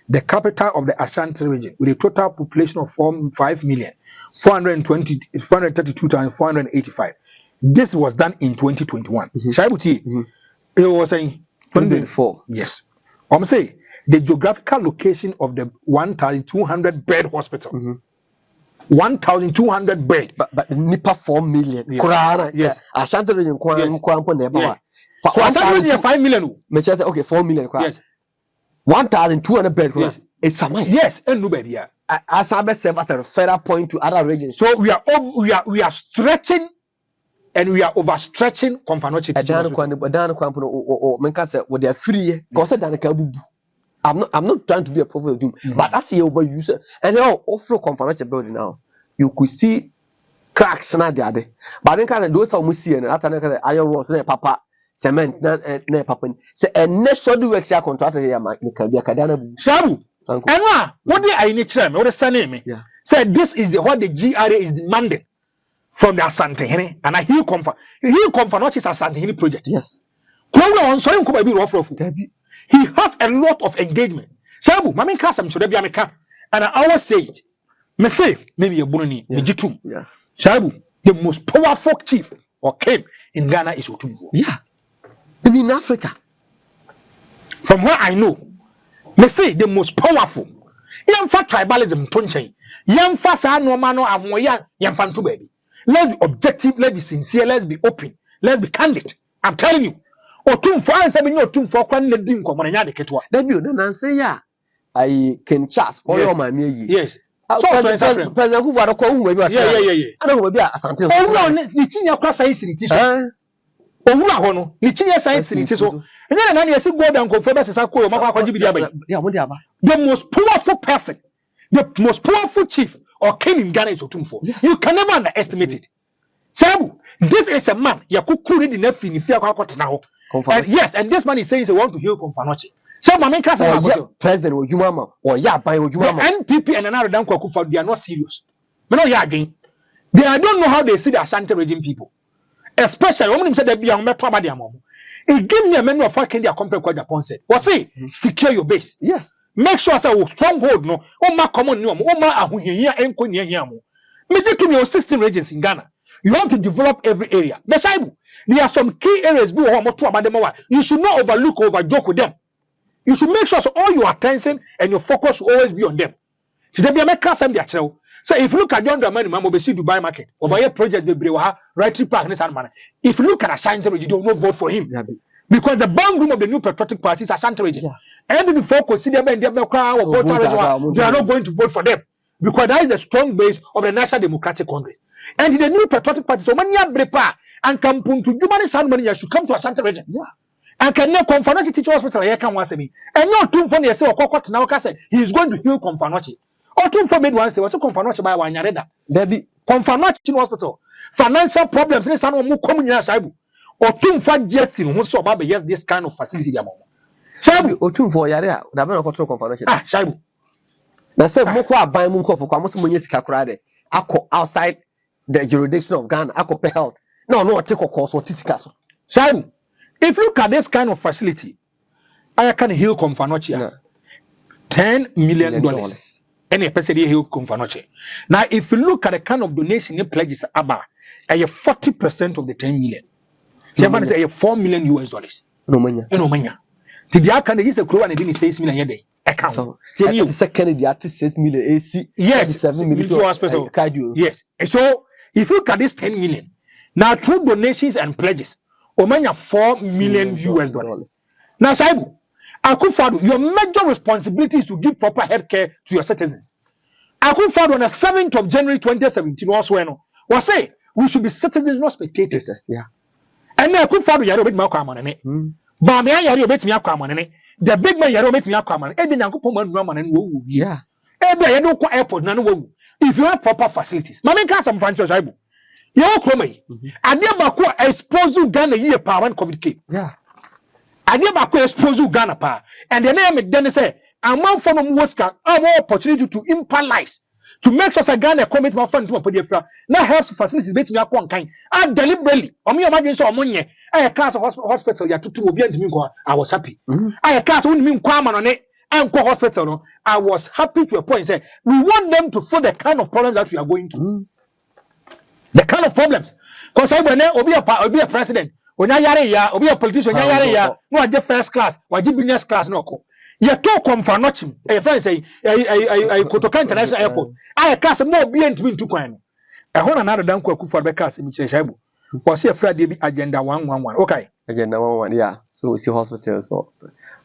the capital of the Ashanti region, with a total population of 5,432,485. This was done in 2021. Shaibuti, it was saying 2024. Yes. I'm saying the geographical location of the 1,200 bed hospital. 1,200 bed. But nipa 4 million. Yes. Ashanti region kwa neba. So Ashanti region 5 million. Me say okay 4 million kwa. Yes. 1,200 bed kwa. Yes. It's a mine. Yes, and no bed here. Asabe serve at a further point to other regions. So we are stretching and we are overstretching Komfo teaching. Dan kwa menka say with their free because dan ka bubu. I'm not trying to be a prophet of doom, but that's the overuse. And now, also Komfo building now, you could see cracks na there. But then kind those we see and after that iron rods, papa cement, na papa. Say and next should do work contractor here, man. Can be a kadana. Shabu. And what they are in each time? What the surname? Yeah. Say this is what the GRA is demanding from the Asante and I hear Komfo. Hear Komfo is Asante project. Yes. He has a lot of engagement. Shabu, mami kasam so debi ameka. And I always say it. Me say maybe a bunani, me jitum. Yeah. Shabu, the most powerful chief or king in Ghana is Otumfour. Yeah. Even in Africa. From what I know, me say the most powerful. Yamfa tribalism tonchen. Yamfa sa no mano amoya yamfa nto baby. Let's be objective, let's be sincere, let's be open, let's be candid. I'm telling you. Otumfour answer me Otumfour kwa ne din ko mo nya de ketwa. That be na say ya. I can chat all your man yi. Yes. So President Kufuor ko hu baby. Yeah. Ana hu baby Asante. Owura ni tinya kwa sai siniti so. Owura ho no ni tinya sai siniti so. Enya na na esi gold and Komfo be sesa ko yo makwa kwaji bi dia ba. Yeah, mo dia ba. The most powerful person, the most powerful chief or king in Ghana is Otumfour. Yes. You can never underestimate it. Sabu, this is a man yakukuru di nefi ni fia kwa kwatena ho. And yes, and this man is saying he want to heal Komfo. So Mama Kasa President Ojumama or Yabai Ojumama. NPP and another Dan Kwakufa, they are not serious. Me no again. I don't know how they see the Ashanti region people. Especially when said they be on metro madiamom. It give me a menu of fucking their company kwa Japan said. What's it? Secure your base. Yes. Make sure say stronghold no. O ma common no. O ma ahuhiya enko niya mo. Me to me 16 regions in Ghana. You have to develop every area. Besaibu, there are some key areas you should not overlook or overjoke with them. You should make sure so all your attention and your focus will always be on them. Today, be a make class and so if you look at John Dramani, Mamma, be Dubai market or buy a project, the Brewa, right park, and man. If you look at Ashanti, you don't vote for him because the bound room of the new patriotic parties are Ashanti. And before consider them, they are not going to vote for them because that is the strong base of the National Democratic Congress. And in the new patriotic party, so many are brepa and Kampun to Jumani San should come to Ashanti region. And can now Komfo teach hospital here can once me. And no Otumfour say Okoko now say he is going to heal Komfo. Otumfour made once there was a Komfo by one yareda. There be Komfo hospital. Financial problems, this one who come in Shaibu. Otumfour just in who saw Baba yes this kind of facility. Shaibu Otumfour yare da be no control Komfo. Ah Shaibu. Na say mo kwa ban mu nkofo kwa mo so monye sika kura de. Akọ outside the jurisdiction of Ghana, akọ pay health. No take course or tisika so. Shaibu. If you look at this kind of facility, I can heal Komfo $10 million. Any person heal Komfo. Now, if you look at the kind of donation he pledges about, 40% of the 10 million. Japan say $4 million US. No money. Did you can use a crew and it didn't say $6 million a day? Account. So, the second the artist 6 million AC. Yes, 7 million. Yes. And so, if you look at this 10 million, now through donations and pledges. Omanya $4 million US. Now, Shaibu, Akufo-Addo, your major responsibility is to give proper health care to your citizens. Akufo-Addo on the 7th of January 2017 was say we should be citizens, not spectators. Yeah. And now Akufo-Addo yare obet me akwa amane. Ba me yare obet me akwa amane. The big man yare obet me akwa amane. E bi Nyankopon ma nua amane no wu. Yeah. E bi yare no kwa airport na no wu. If you have proper facilities. Mama can some franchise Shaibu. You come Ade bako expose Ghana year pa when COVID came. Yeah. Ade bako expose Ghana pa. And the name then say, amount for no woska, more opportunity to impact lives. To make sure that Ghana commit more fund to a podium. Now health facilities bet me akon kind. And deliberately, me imagine so money. I class hospital ya tutu obi antimi ko. I was happy. I class won me kwa man on it. And hospital no. I was happy to a point. Say we want them to feel the kind of problems that we are going through. The kind of problems. Because I will be a president. When I yare ya, will be a politician, yare ya, no, I first class, or business class, no. You talk Komfo nothing. A friend say, I Kotoka International Airport. I cast more being to me to coin. I hold another down for the cast in Shaibu. Was here Friday agenda 111. Okay. Agenda 111, yeah. So it's your hospitals. So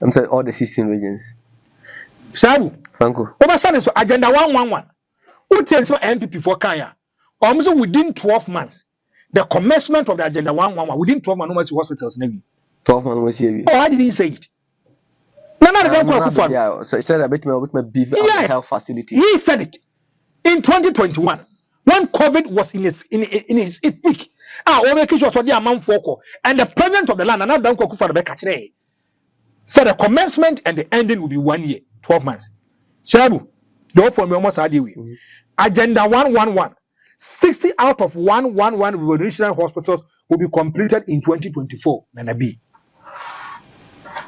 I'm saying all the 16 regions. Shaibu. Franco. Over Sunday, so agenda 111. Who tells you MPP for Kaya? Almost within 12 months, the commencement of the agenda 111 within 12 months, hospitals maybe. 12 months was here. Oh, I didn't say it. No, yeah. So he said a bit more beef health facility. He said it in 2021 when COVID was in its peak. The amount for and the president of the land, another so the commencement and the ending will be 1 year, 12 months. Shabu, don't for me almost agenda 111. 60 out of 111 revolutionary hospitals will be completed in 2024. Nanabi.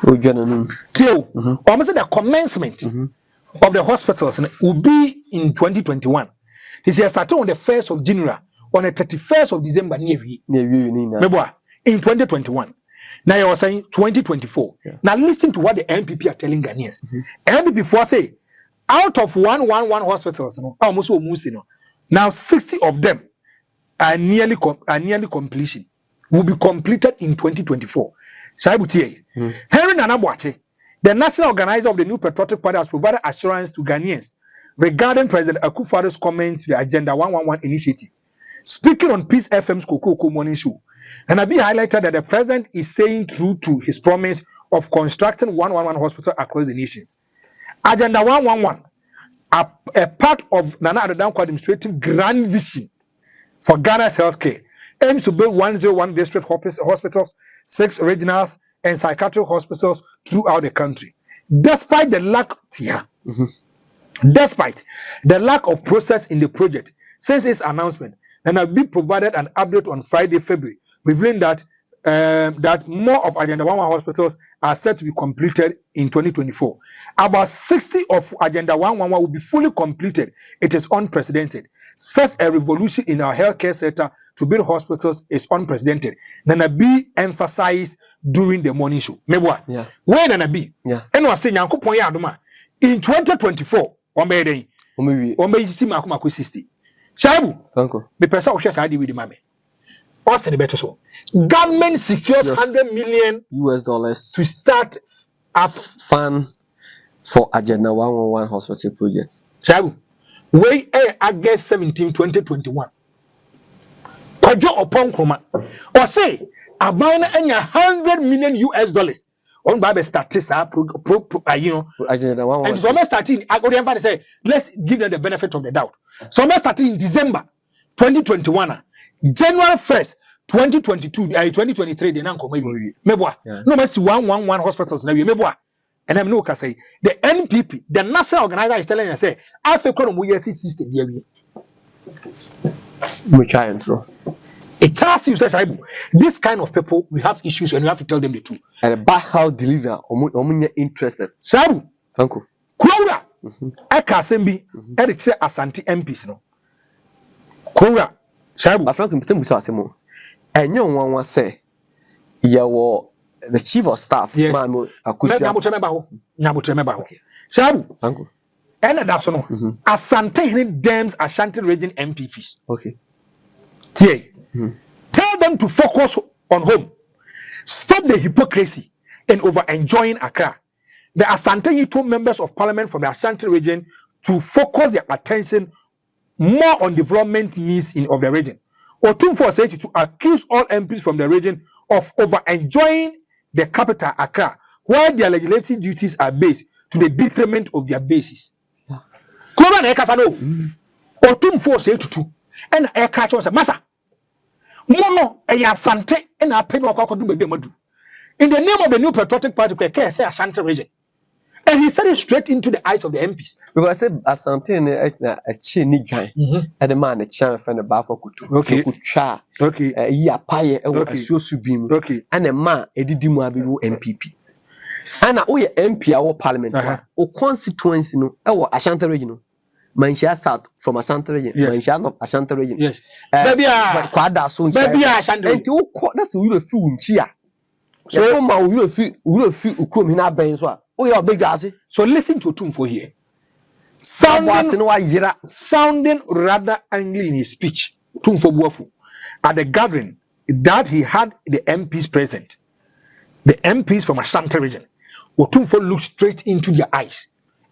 Almost the commencement of the hospitals will be in 2021. This year started on the 1st of January, on the 31st of December, in 2021. Now you are saying 2024. Yeah. Now listen to what the MPP are telling Ghanaians. MPP for say out of 111 hospitals, almost now 60 of them are nearly completion. Will be completed in 2024. Henry Nanabuache, the national organizer of the new Patriotic Party, has provided assurance to Ghanaians regarding President Akufo-Addo's comments to the Agenda 111 initiative. Speaking on Peace FM's Kokoko Morning Show, Hanabi highlighted that the president is saying true to his promise of constructing 111 hospitals across the nations. Agenda 111, a part of Nana Addo Dankwa administrative grand vision for Ghana's healthcare, aims to build 101 district hospitals, 6 regionals, and psychiatric hospitals throughout the country. Despite the lack of process in the project since its announcement, Nanabi provided an update on Friday, February, revealing that more of Agenda 111 hospitals are set to be completed in 2024. About 60 of Agenda 111 will be fully completed. It is unprecedented. such a revolution in our healthcare sector to build hospitals is unprecedented. Nana B emphasized during the morning show. Meboa. Yeah. Where Nana B? Yeah. And was saying Yankopon Yadoma in 2024 on May on May see Makuma 60. Shabu. Uncle. The person who I with the mammy. What's the better so? Government secures $100 million to start up fund for Agenda 111 hospital project. Shabu. Way August 17, 2021. Kwajo upon Kroma. Or say, a buying $100 million on by the statistics, Agenda 111. and so starting, I go to say, let's give them the benefit of the doubt. So starting in December 2021, January 1st, 2022, 2023, they now come maybe. Meboa. No, that's 111 hospitals now. Meboa. And I'm no say the NPP, the national organizer, is telling us, say, I feel we system here. We try and throw. It tells you, says, this kind of people, we have issues and we have to tell them the truth. And about how deliver, interested. Sabu, Uncle. Kura, I can't send me, and it's a Asante MPs, no. Kura, Sabu, I felt him to say more. And young one was say, you the chief of staff, yes. Nabutremeba. Sabu, Uncle. And that's no. Asante Dams Ashanti region MPPs. Okay. Tell them to focus on home. Stop the hypocrisy and over enjoying Accra. The Asante Yito members of parliament from the Ashanti region to focus their attention more on development needs of the region. Otumfour said to accuse all MPs from the region of over enjoying the capital Accra, while their legislative duties are based to the detriment of their bases. Otumfour said to and I catch on Massa. Mono a Asante and a pen of Madu. In the name of the new patriotic party, say Ashanti region. And he said it straight into the eyes of the MPs. Because I said Asante a chinny giant, and the man a champ and a baffle could okay, a year pie, a so subim, okay, and a man a didimabu MPP. And I owe MP our parliament or constituency no our Ashanti region. Mansha South from Ashanti region, Mansha not Ashanti region. Yes, baby, Quada soon, baby, Ashanti, and to that's a real fool chia. So, my will feel Ukum in our brains. Oh, you're big assy. So, listen to Otumfour here. Sounding rather angry in his speech, Otumfour Buafu, at the gathering that he had the MPs present, the MPs from Ashanti region. Otumfour looked straight into their eyes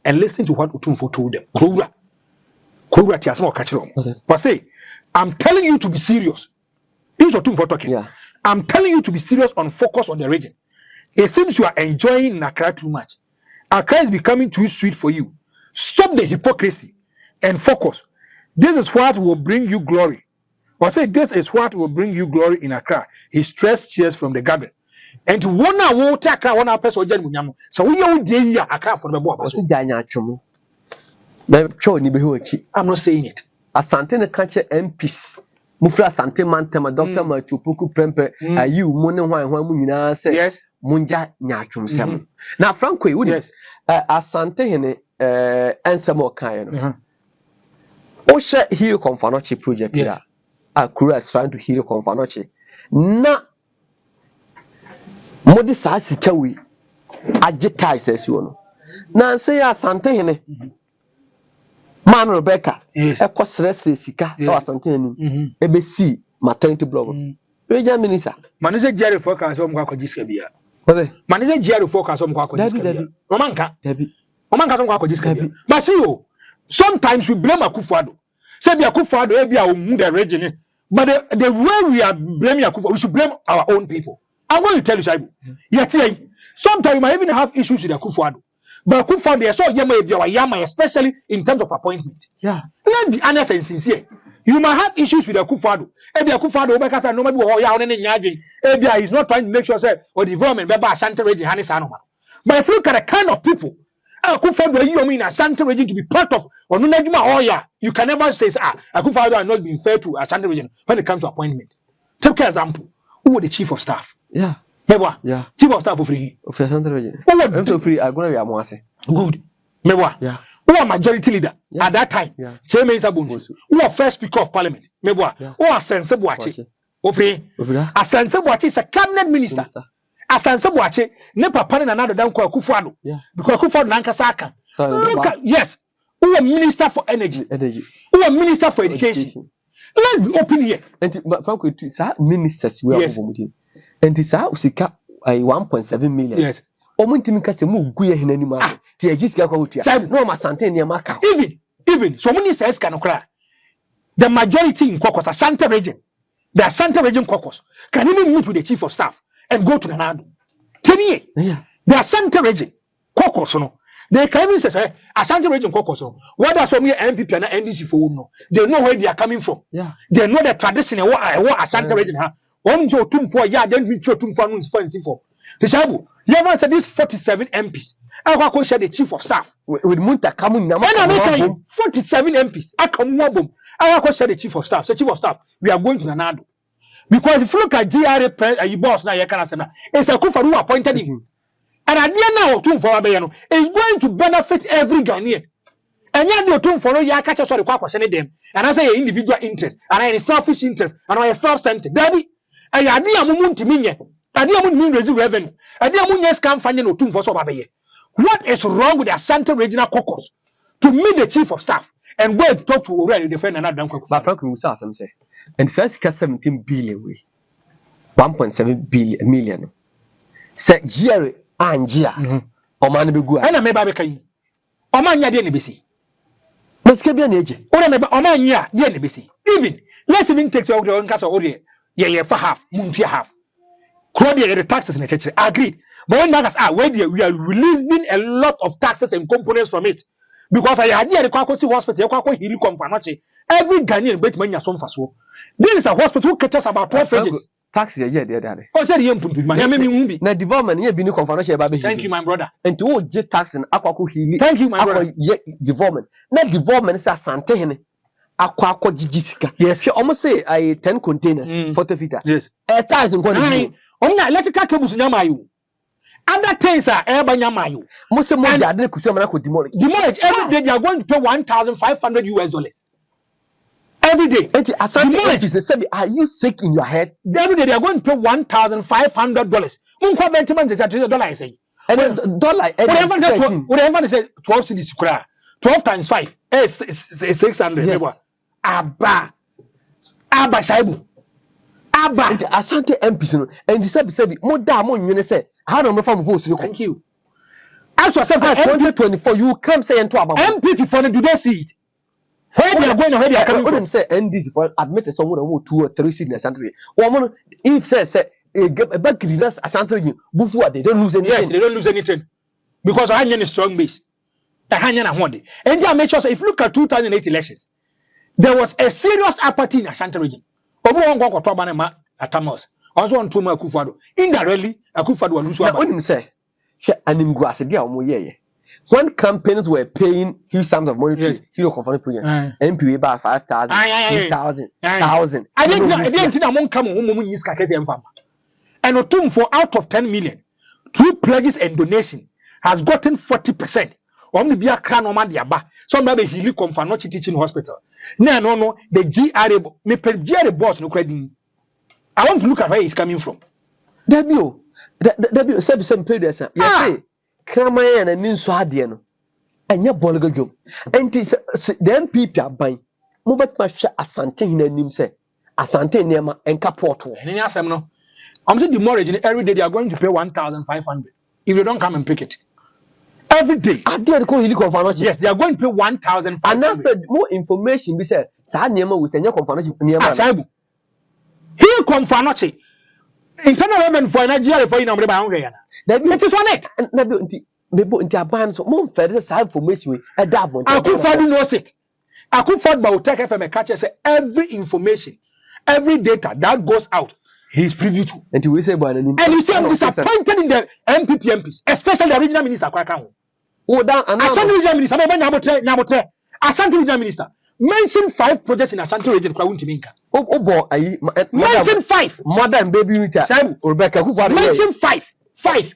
and listened to what Otumfour told them. But say, I'm telling you to be serious. This is Otumfour talking. Yeah. I'm telling you to be serious on focus on the region. It seems you are enjoying Accra too much. Accra is becoming too sweet for you. Stop the hypocrisy and focus. This is what will bring you glory. Or say, this is what will bring you glory in Accra. He stressed cheers from the gathering. And one hour, one person, so we are doing Accra for the boy. I'm not saying it. Asante ne catch MPs. Mufra Asante Mantema, Dr. Machupuku Prempe, you money why mu nyina say yes, munja nyatwum sem. Now Franco, yes, Asante hene ensemo kan no. O share heal Komfo project here. Akura is trying to heal Komfo. Na modi sa sika wi agita isesi no. Na say Asante hene Man Rebecca, a cost sika, or something, ABC, maternity blog. Regional Minister, Manager Jerry Focus on Quackiscabia. Manager Jerry Focus on Quackiscabia. Romanka, Debbie, Romanka on Quackiscabia. But see, sometimes we blame Akufado. Say Akufado, Ebia, will move the region. But the way we are blaming Akufado, we should blame our own people. I'm going to tell you, Shaibu. Yet, sometimes we might even have issues with Akufado. But Komfo they saw yama especially in terms of appointment. Yeah. Let's be honest and sincere. You might have issues with Akufo. Ebi Akufo Obekasa no maybe ya one nyadwen. Ebi he's not trying to make sure say or development be ba Ashanti region hani sa no ma. But if you look at the kind of people Akufo you mean Ashanti region to be part of or no nadwuma you can never say Akufo are not being fair to Ashanti region when it comes to appointment. Take an example. Who was the chief of staff? Yeah. Yeah. Chief of staff of free. Of Ashanti region. I'm so free. I'm going to be a good. Yeah. who are majority leader at that time. Chairman Sabun, who are first speaker of parliament. Meboa, who are sensible watching. Okay, a sensible watch is a cabinet minister. A sensible watch, never pan another down Kufado. Because Kufado Nankasaka. Look at, yes, who are minister for energy, who are minister for education. Let's be open here. But Franco, ministers were and it's out 1.7 million. Yes. Omuntimikase mu guye hinani ma. Ti ejisika kwa utia. No ma sante ni maka. Even so many says kanokra. The majority in caucus, Asante region. The Asante region caucus can even meet with the chief of staff and go to Nanado. 10 years. Yeah. The Asante region caucus no. They can even say Asante region caucus no. What are some MPP and NDC for no? They know where they are coming from. Yeah. They know the tradition and what Asante region ha. One jo Otumfour ya then we cho Otumfour no fancy for. The Shabu, you ever said these 47 MPs. I will share the chief of staff. With Munta coming now. 47 MPs. I come one I will share the chief of staff. So chief of staff, we are going to Nanado. Because if you look at GRA boss now, it's a Komfo who appointed him. And at the end of Otumfour is going to benefit every Ghanaian. And yet the Otumfour ya catch us for the question them. And I say individual interest, and I selfish interest, and I self-centered. Daddy, I idea mumunti minye. Idea mun raise revenue. Idea mun yes can find no Otumfour so babaye. What is wrong with the Asante regional caucus to meet the chief of staff and go and talk to already defend another caucus? But Frank Musa some say, and first 17 billion we 1.7 million. Say GRA Angia or man be good. And I may baby kai. O man ya de nebisi. Let's get be an age. O man ya de nebisi. Even let's even take your own case or yeah for half, muntia half. Crowd the taxes in the church. Agreed. But when matters are where we are releasing a lot of taxes and components from it. Because I had the Kwakwasi hospital, Kwakwasi Komfo. Every Ghanaian bet money as some faso. This is a hospital who catches about 12 pages. Taxes yeah, there. Oh, say you put my name. Now development here be no Komfo. Thank you, my brother. And to all jet tax and Akwaku Hili. Thank you, my brother. Development. Now development is a Sante. Aqua Jijisika. Yes, she almost say I 10 containers, 40 feet. Yes, a thousand quantity. On the electrical cables in Yamayu. Other things are Erba Yamayu. Most of my dad could demolish. Demolish every day. They are going to pay $1,500 every day. Are you sick in your head? Every day they are going to pay $1,500. Munko Benjamin is at $1. And then dollar. Whatever they say 12 cities. 12 times 5 is 600. Yes. Abba Shaibu. Abba. And Asante MPs and the sabi more damn you say how do from votes you? Thank you. As for 2024 you come say into about MPP for do they see it? Where they are going, where they are coming from? Say NDC for admitted someone who 2 or 3 seats in the country. Or if says a back cleaners Asante before they don't lose anything. Yes, they don't lose anything because I am a strong base. And just make sure if you look at 2008 elections, there was a serious apathy in Ashanti region. Also on Tuma Akufado. Indirectly, Akufado was losing. What did say? When campaigns were paying huge sums of money to Hero Conference Program, MPA by 5,000, 8,000, 1,000. I didn't think among come on Munis Kakesi and Farmer. And Otumfour out of 10 million through pledges and donation has gotten 40%. Only be a crown on Madiaba. Somebody he Komfo not teaching hospital. No, the GRA me per GRA boss no credit. I want to look at where he's coming from. W same period sir. Yes, Kramayan and Ninso Hadiano. And your bolga job. And the MPP are buying. Mobile Masha Asante in a name say Asante Nema and Capoto. And yes, I'm no. I'm saying the mortgage every day they are going to pay 1,500 if you don't come and pick it. Every day. Yes, they are going to pay 1,000. And I said more information. We said, Sanema with a confirmation near Saibu. Here Komfo internal revenue for Nigeria for you know that is on it. Maybe into a band so more further information a double. Akufado knows it. Akufado will take FM and catch every information, every data that goes out. He is privy to. And we say, and you see, I'm disappointed in the MPs, especially the regional minister. Oh, down Ashanti regional minister. Ashanti regional minister. Mention 5 projects in Ashanti region. Oh boy, mention 5. Mother and baby Rebecca. Mention 5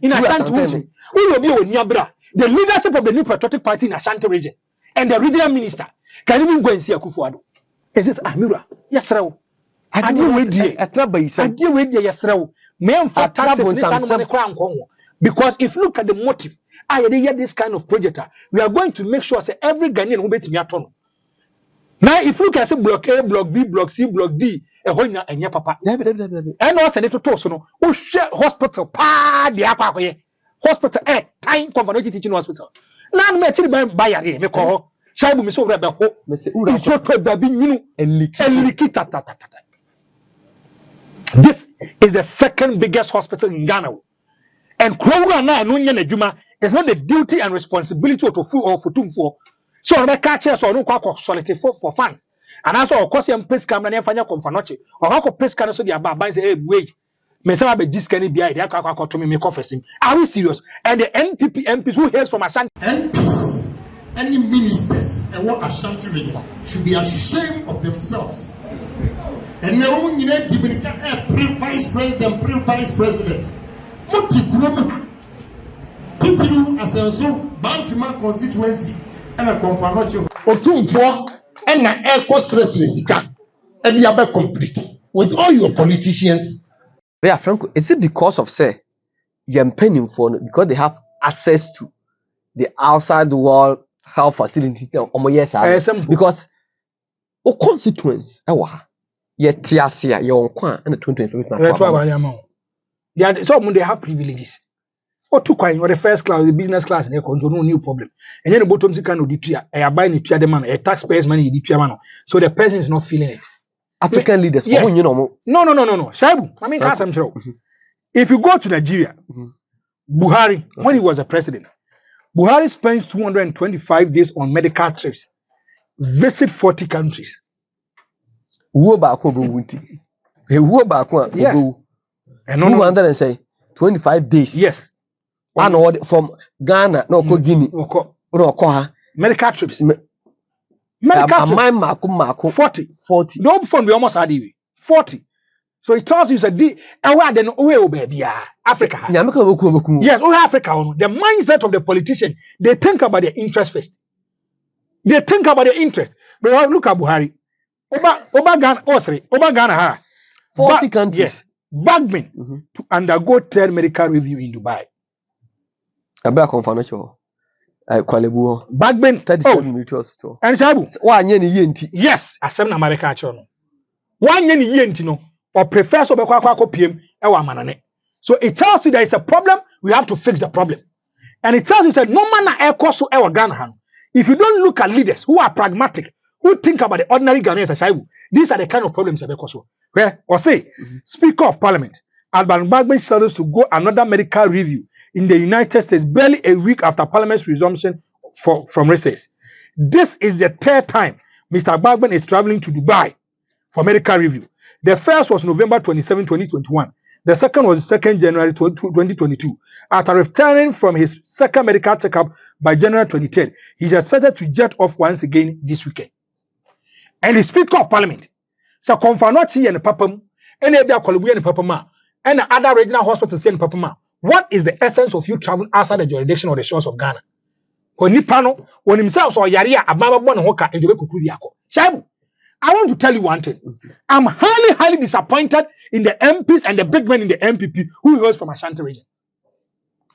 in Ashanti region. The leadership of the New Patriotic Party in Ashanti region and the regional minister can even go and see Akufo-Addo. It is Amira. Yes, sir. I deal with you. I deal with you. Yes, sir. Men for taxes. Because if you look at the motive, I hear this kind of project. We are going to make sure that every Ghanaian will be to me at home. Now, if you look at block A, block B, block C, block D, and your papa, and also need to talk so no, oh share hospital, pa the apa hospital, time converted teaching hospital. Now, me actually buy a me call Shaibu me so rebel ho, me say ura so to baby you and This is the second biggest hospital in Ghana. And Kroga na Nunya Nejuma is not the duty and responsibility of Otumfour or Otumfour. So I catch us or no quality for fans. And also, of course, I'm press camera and Fanya Komfo or how press camera so the Abba say, hey, wait. Me say I be this can be idea to me confessing. Are we serious? And the MPs who hails from Ashanti MPs, any ministers and what Ashanti region should be ashamed of themselves. And now you need to vice president. Moti Kuroma Titiru Asenso Bantima constituency and a Komfo Otumfour and na Eko Sika and you are complete with all your politicians. Yeah, Franco, is it because of say you're paying for because they have access to the outside the world health facility because o constituents tiasia your kwan and 2025 they have privileges. Or two coin or the first class, the business class, and they control no new problem. And then the bottom can do the I buy the man, a taxpayers money, the so the person is not feeling it. African leaders, yes. You know, no. Shaibu, I mean, if you go to Nigeria, Buhari, when he was a president, Buhari spent 225 days on medical trips, visit 40 countries. Yes. And 225 days. Yes. And from Ghana, Guinea, medical trips. Medical trips. 40. Don't phone we almost had 40. So it tells you that Africa. Yes, Africa. The mindset of the politician, they think about their interest first. They think about their interest. But look at Buhari. Oba Ghana. 40 countries. Yes. Bagman to undergo third medical review in Dubai. Bagman 37 military hospital. And Shabu. Yes, I said America chono. 1 year yenti no or professor Bekwa PM ewa manane. So it tells you there is a problem, we have to fix the problem. And it tells you that no man na so ewa Ghana. If you don't look at leaders who are pragmatic, who think about the ordinary Ghanaians, these are the kind of problems that they where or say, Speaker of Parliament, Alban Bagman settles to go another medical review in the United States barely a week after Parliament's resumption from recess. This is the third time Mr. Bagman is traveling to Dubai for medical review. The first was November 27, 2021. The second was 2nd January 2022. After returning from his second medical checkup by January 23rd, he is expected to jet off once again this weekend. And the Speaker of Parliament, so Komfo and Papam, and and Papama, and other regional hospitals in Papama. What is the essence of you traveling outside the jurisdiction or the shores of Ghana? When Nipano, when himself or Yaria, Ababa Hoka, and the Kukuriako. Shabu, I want to tell you one thing. I'm highly disappointed in the MPs and the big men in the MPP who hails from Ashanti region.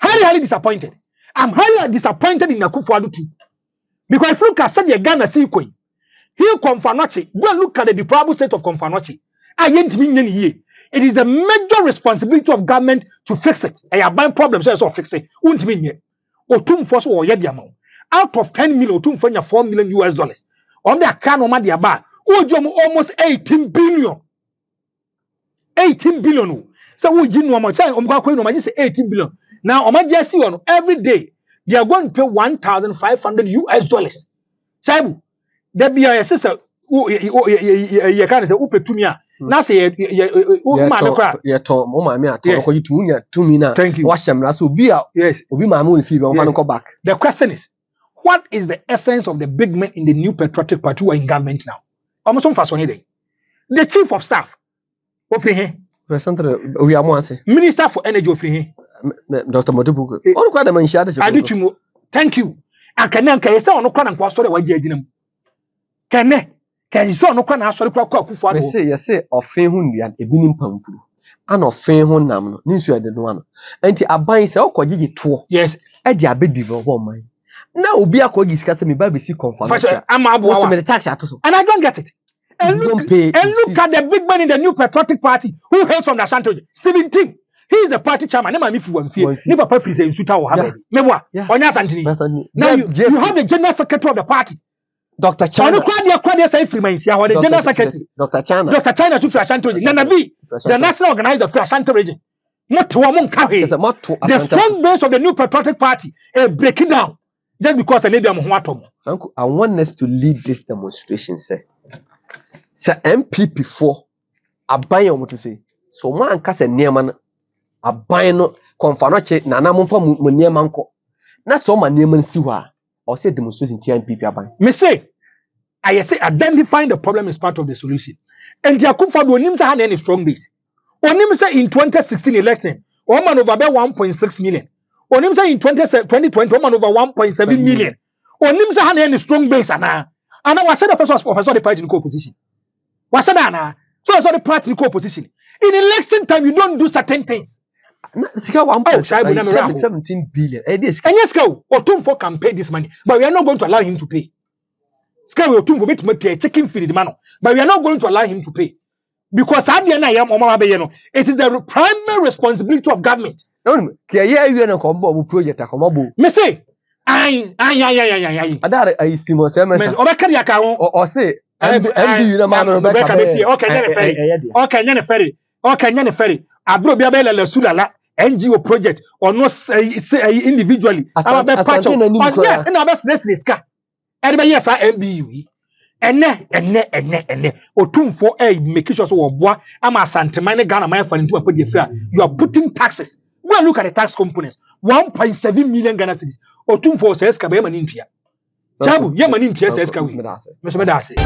Highly disappointed. I'm highly disappointed in Akufo-Addo too. Because if you look at the Ghana Sequoia, here Komfo, go and look at the deplorable state of Komfo. It is a major responsibility of government to fix it. I have buying problems, so fix it. Otumfour or Yediamon. Out of 10 million, Otumfour $4 million. On the account of the Abba, almost 18 billion. 18 billion. So we didn't know much. I'm going to say 18 billion. Now, on my JC on every day, they are going to pay $1,500. Shaibu. There be a sister who you can't say upe tumia. Now say thank you. Yes. The question is, what is the essence of the big men in the new patriotic party who are in government now? Almost some fashion the chief of staff. Minister for Energy. Dr. Modubuku. Thank you. akane anka yesa ono kwa na kwa sori waje aginam kene kan so ono kwa na asori kwa akufo ano me say ofin hu nduan ebinim pampuru ana ofin hu nam no ninsu ede no ano enti aban se okogigi to yes e di abe develop man na obi akogi sika se me ba be si confirmation ama abo so me the tax atoso and I don't get it and look at the big man in the new patriotic party who hails from the Ashanti Stephen Ting. He is the party chairman. Never me for one fear. Never papa say insuta or have. Mewa. Onya Santini. Now you have the general secretary of the party. Dr. China. Ono kwa dia say free man sia the general secretary. Dr. China. Dr. China to free Ashanti region. Nana B. The national organizer of Ashanti region. Not to one kahe. The strong base of the new patriotic party breaking down just because a neighbor mo atom. Uncle, I want us to lead this demonstration, sir. Sir MPP 4 aban omo to say. So man kase niam aban no Komfo na na momfa mo niam nko. Na so ma niam nsi ho a or say demonstration ti MPP aban. Me say I say identifying the problem is part of the solution. And Akufo do onim say ha na any strong base. Onim say in 2016 election, one man over 1.6 million. Onim say in 2020 one man over 1.7 million. Onim say ha na any strong base ana. Ana was said the person was professor the party in co-opposition. Was said ana. So the party in co-opposition. In election time you don't do certain things. Sika 1.17 billion. And yes, go. Otumfour can pay this money, but we are not going to allow him to pay. Otumfour will pay a checking fee the man, but we are not going to allow him to pay because it is the primary responsibility of government. Me say, I. Adare I see mo say me. Obekari akawo. O say MB na man Rebecca be. Okay, nyane ferry. Abro bia be la sulala NGO project or no say individually. Yes, and abes reska. Everybody yes MBU. Ene Otumfour make sure so oboa ama santemane Ghana man for into put the fair. You are putting taxes. Go and look at the tax components. 1.7 million Ghana cedis. Otumfour says ka be mani ntua. Chabu, ye mani ntua says ka we. Me so me da say.